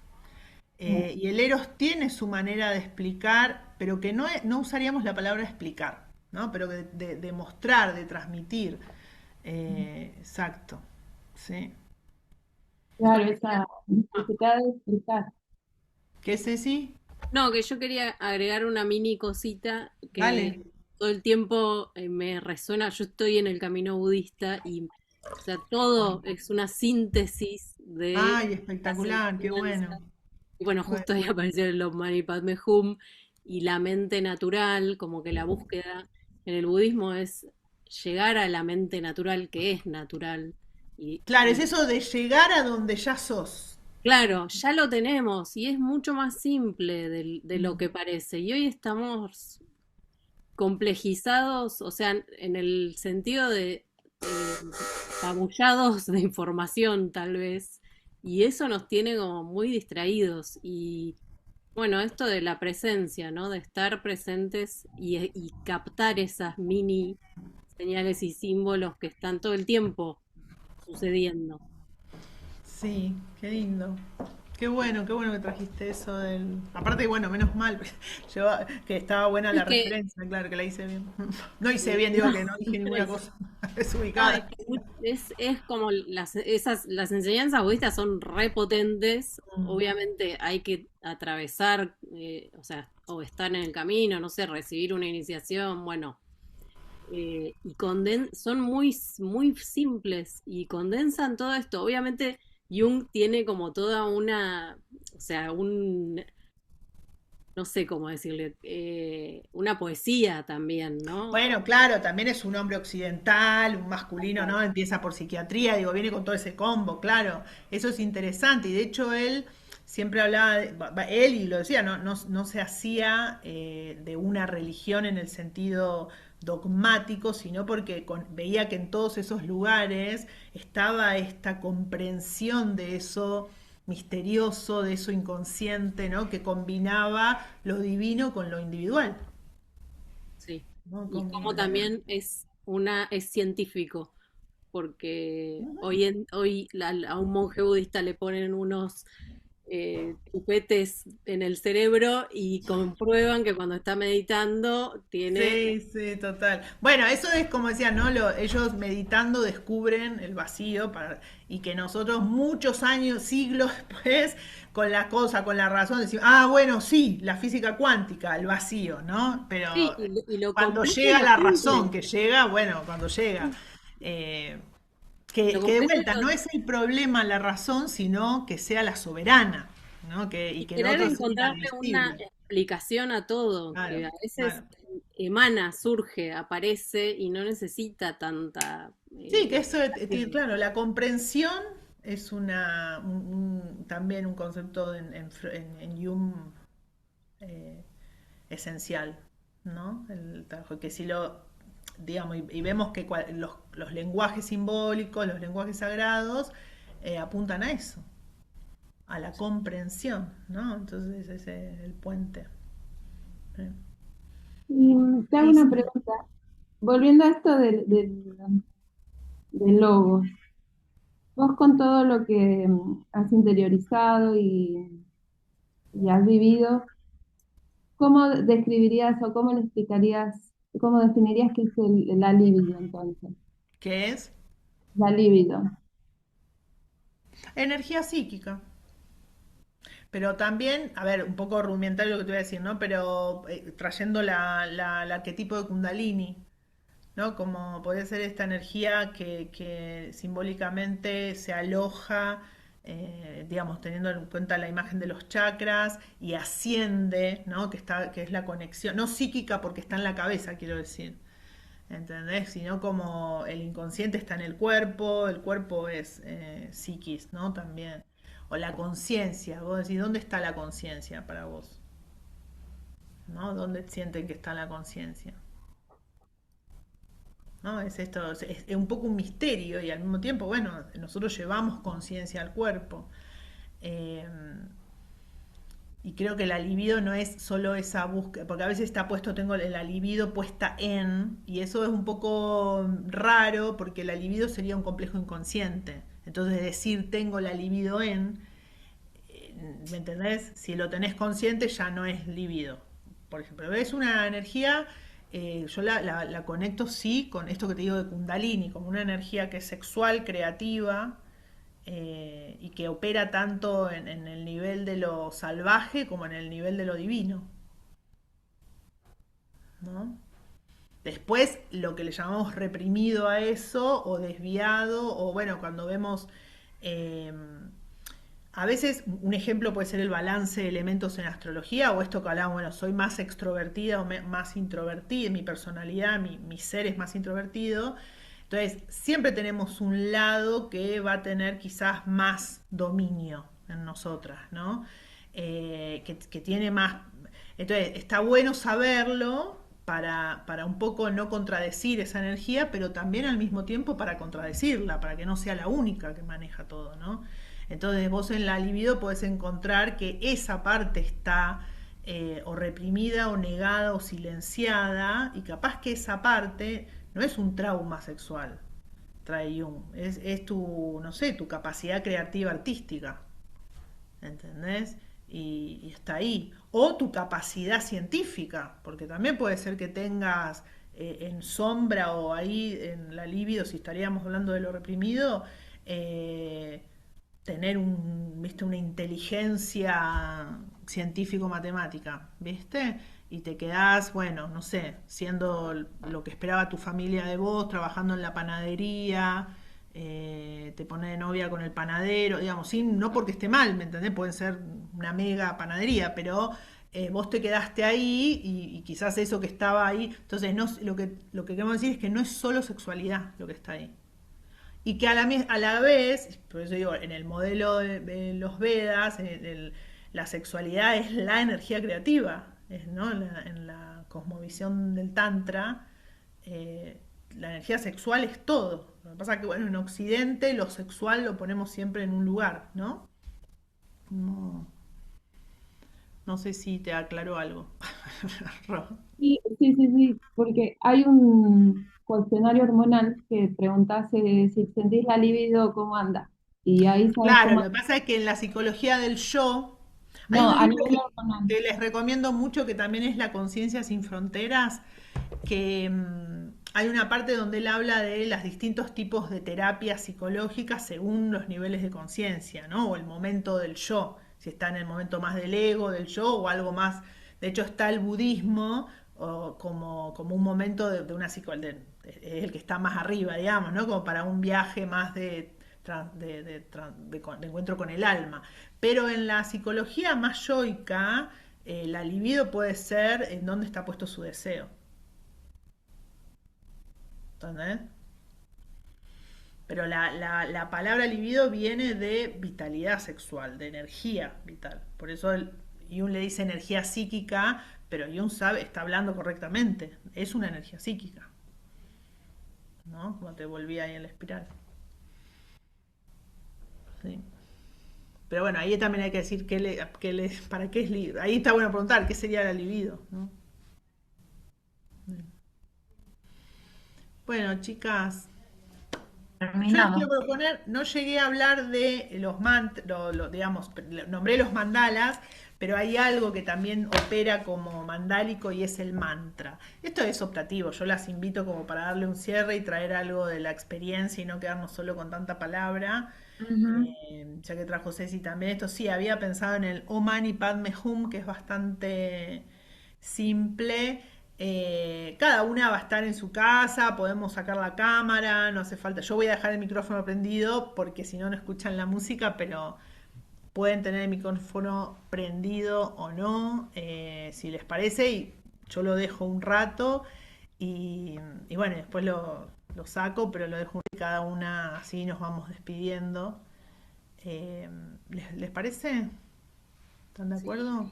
Y el Eros tiene su manera de explicar, pero que no usaríamos la palabra explicar, ¿no? Pero de mostrar, de transmitir. Exacto. Sí. Claro, esa necesidad de explicar. ¿Qué es Ceci? No, que yo quería agregar una mini cosita que Dale. todo el tiempo me resuena. Yo estoy en el camino budista y, o sea, todo es una síntesis de Ay, las espectacular, qué bueno. enseñanzas. Y bueno, Bueno. justo ahí apareció el Om Mani Padme Hum y la mente natural, como que la búsqueda en el budismo es llegar a la mente natural que es natural. Y, Claro, es y eso de llegar a donde ya sos. claro, ya lo tenemos y es mucho más simple de lo Mm. que parece. Y hoy estamos complejizados, o sea, en el sentido de apabullados de información tal vez, y eso nos tiene como muy distraídos. Y Bueno, esto de la presencia, ¿no? De estar presentes y captar esas mini señales y símbolos que están todo el tiempo sucediendo. Sí, qué lindo. Qué bueno que trajiste eso del... Aparte, bueno, menos mal, que estaba buena Es la que referencia, claro que la hice bien. No hice bien, digo no, que no dije ninguna cosa no, es desubicada. que es como las enseñanzas budistas son repotentes, Mm. obviamente hay que atravesar, o sea, o estar en el camino, no sé, recibir una iniciación, bueno, son muy simples y condensan todo esto. Obviamente Jung tiene como toda una, o sea, no sé cómo decirle, una poesía también, ¿no? Bueno, claro, también es un hombre occidental, un masculino, ¿no? Empieza por psiquiatría, digo, viene con todo ese combo, claro. Eso es interesante. Y de hecho él siempre hablaba, él y lo decía, no se hacía de una religión en el sentido dogmático, sino porque veía que en todos esos lugares estaba esta comprensión de eso misterioso, de eso inconsciente, ¿no? Que combinaba lo divino con lo individual, Sí. ¿no? Y como también es científico, porque a un monje budista le ponen unos chupetes en el cerebro y comprueban que cuando está meditando tiene... Sí, sí, total. Bueno, eso es como decía, ¿no? Ellos meditando descubren el vacío y que nosotros muchos años, siglos después, con la cosa, con la razón, decimos, ah, bueno, sí, la física cuántica, el vacío, ¿no? Pero Sí, y lo cuando comprende y llega lo la razón, cumple. que llega, bueno, cuando llega. eh, Lo que de comprende vuelta, no es el problema la razón, sino que sea la soberana, ¿no? Y y que el querer otro sea encontrarle una inadmisible. explicación a todo, Claro, que a veces claro. emana, surge, aparece y no necesita tanta Sí, que eso, explicación. claro, la comprensión es también un concepto en Jung eh, esencial, ¿no? Que si lo, digamos, y vemos que los lenguajes simbólicos, los lenguajes sagrados, apuntan a eso, a la comprensión, ¿no? Entonces ese es el puente. ¿Eh? Y te hago una Buenísimo. pregunta. Volviendo a esto del logo, vos con todo lo que has interiorizado y has vivido, ¿cómo describirías o cómo le explicarías, cómo definirías qué es la libido entonces? ¿Qué es? La libido. Energía psíquica. Pero también, a ver, un poco rudimentario lo que te voy a decir, ¿no? Pero trayendo el arquetipo de Kundalini, ¿no? Como puede ser esta energía que simbólicamente se aloja, digamos, teniendo en cuenta la imagen de los chakras y asciende, ¿no? Que es la conexión, no psíquica porque está en la cabeza, quiero decir, ¿entendés? Sino como el inconsciente está en el cuerpo es psiquis, ¿no? También. O la conciencia, vos decís, ¿dónde está la conciencia para vos? ¿No? ¿Dónde sienten que está la conciencia? ¿No? Es esto, es un poco un misterio y al mismo tiempo, bueno, nosotros llevamos conciencia al cuerpo. Eh, y creo que la libido no es solo esa búsqueda, porque a veces está puesto, tengo la libido puesta en, y eso es un poco raro porque la libido sería un complejo inconsciente. Entonces decir tengo la libido en, ¿me entendés? Si lo tenés consciente ya no es libido. Por ejemplo, es una energía, yo la conecto sí con esto que te digo de Kundalini, como una energía que es sexual, creativa, y que opera tanto en el nivel de lo salvaje como en el nivel de lo divino, ¿no? Después, lo que le llamamos reprimido a eso, o desviado, o bueno, cuando vemos, eh, a veces un ejemplo puede ser el balance de elementos en astrología, o esto que hablamos, bueno, soy más extrovertida o más introvertida, mi personalidad, mi ser es más introvertido. Entonces, siempre tenemos un lado que va a tener quizás más dominio en nosotras, ¿no? Que tiene más... Entonces, está bueno saberlo para un poco no contradecir esa energía, pero también al mismo tiempo para contradecirla, para que no sea la única que maneja todo, ¿no? Entonces vos en la libido podés encontrar que esa parte está o reprimida o negada o silenciada, y capaz que esa parte no es un trauma sexual, trae Jung, es tu, no sé, tu capacidad creativa artística, ¿entendés? Y está ahí. O tu capacidad científica, porque también puede ser que tengas en sombra o ahí en la libido, si estaríamos hablando de lo reprimido, eh, tener ¿viste? Una inteligencia científico-matemática, ¿viste? Y te quedás, bueno, no sé, siendo lo que esperaba tu familia de vos, trabajando en la panadería, te pone de novia con el panadero, digamos, sin, no porque esté mal, ¿me entendés? Pueden ser una mega panadería, pero vos te quedaste ahí y quizás eso que estaba ahí, entonces no, lo que queremos decir es que no es solo sexualidad lo que está ahí. Y que a la vez, por eso digo, en el modelo de los Vedas, la sexualidad es la energía creativa, ¿no? En la cosmovisión del Tantra, la energía sexual es todo. Lo que pasa es que, bueno, en Occidente lo sexual lo ponemos siempre en un lugar, ¿no? No, no sé si te aclaró algo. Ro. Sí, sí, sí, sí, porque hay un cuestionario hormonal que pregunta si sentís la libido, ¿cómo anda? Y ahí sabes Claro, cómo... lo que pasa es que en la psicología del yo hay No, un a libro nivel hormonal. que les recomiendo mucho, que también es La conciencia sin fronteras, que hay una parte donde él habla de los distintos tipos de terapias psicológicas según los niveles de conciencia, ¿no? O el momento del yo, si está en el momento más del ego, del yo, o algo más. De hecho, está el budismo como un momento de una psicología, es el que está más arriba, digamos, ¿no? Como para un viaje más de encuentro con el alma. Pero en la psicología más yoica, la libido puede ser en dónde está puesto su deseo. ¿Entendés? Pero la palabra libido viene de vitalidad sexual, de energía vital. Por eso Jung le dice energía psíquica, pero Jung está hablando correctamente. Es una energía psíquica, ¿no? Como te volví ahí en la espiral. Sí. Pero bueno, ahí también hay que decir para qué es libido. Ahí está bueno preguntar qué sería la libido, ¿no? Bueno, chicas, yo les Terminamos. quiero proponer, no llegué a hablar de los mantras, digamos, nombré los mandalas, pero hay algo que también opera como mandálico y es el mantra. Esto es optativo, yo las invito como para darle un cierre y traer algo de la experiencia y no quedarnos solo con tanta palabra. Ujú. Ya que trajo Ceci también esto, sí, había pensado en el Om Mani Padme Hum, que es bastante simple. Cada una va a estar en su casa, podemos sacar la cámara, no hace falta. Yo voy a dejar el micrófono prendido porque si no, no escuchan la música, pero pueden tener el micrófono prendido o no, si les parece, y yo lo dejo un rato y bueno, después lo saco, pero lo dejo cada una, así nos vamos despidiendo. Eh, ¿les parece? ¿Están de acuerdo?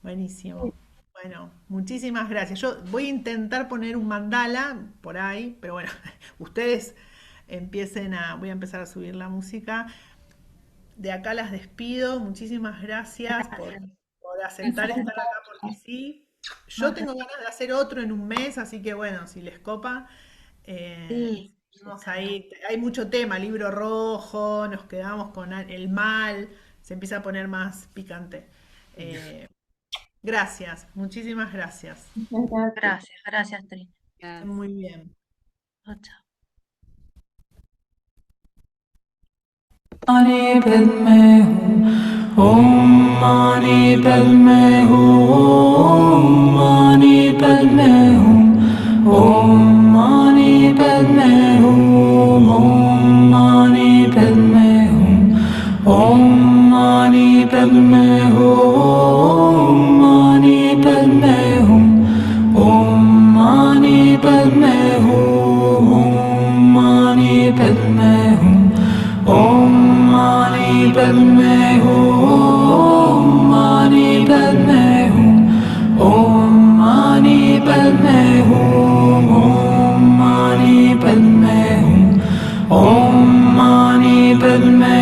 Buenísimo. Bueno, muchísimas gracias. Yo voy a intentar poner un mandala por ahí, pero bueno, ustedes voy a empezar a subir la música. De acá las despido. Muchísimas gracias Gracias. por aceptar estar acá porque sí. Yo tengo ganas de hacer otro en un mes, así que bueno, si les copa, Sí, seguimos ahí. Hay mucho tema, libro rojo, nos quedamos con el mal, se empieza a poner más picante. Eh, Gracias, muchísimas gracias. Muchas gracias. gracias, gracias, Trina. Que estén muy bien. Chao, chao. Mani Padme Hum Om Mani Padme Hum Mani Padme Hum Om Mani Padme Hum Om Mani Padme Hum Om Mani Padme Hum Mani Padme Hum Om Mani Padme Hum Om Mani Padme Hum Om Mani Padme Hum Mani Padme Hum Om Mani Padme Hum Om Mani Padme Hum Om Mani Padme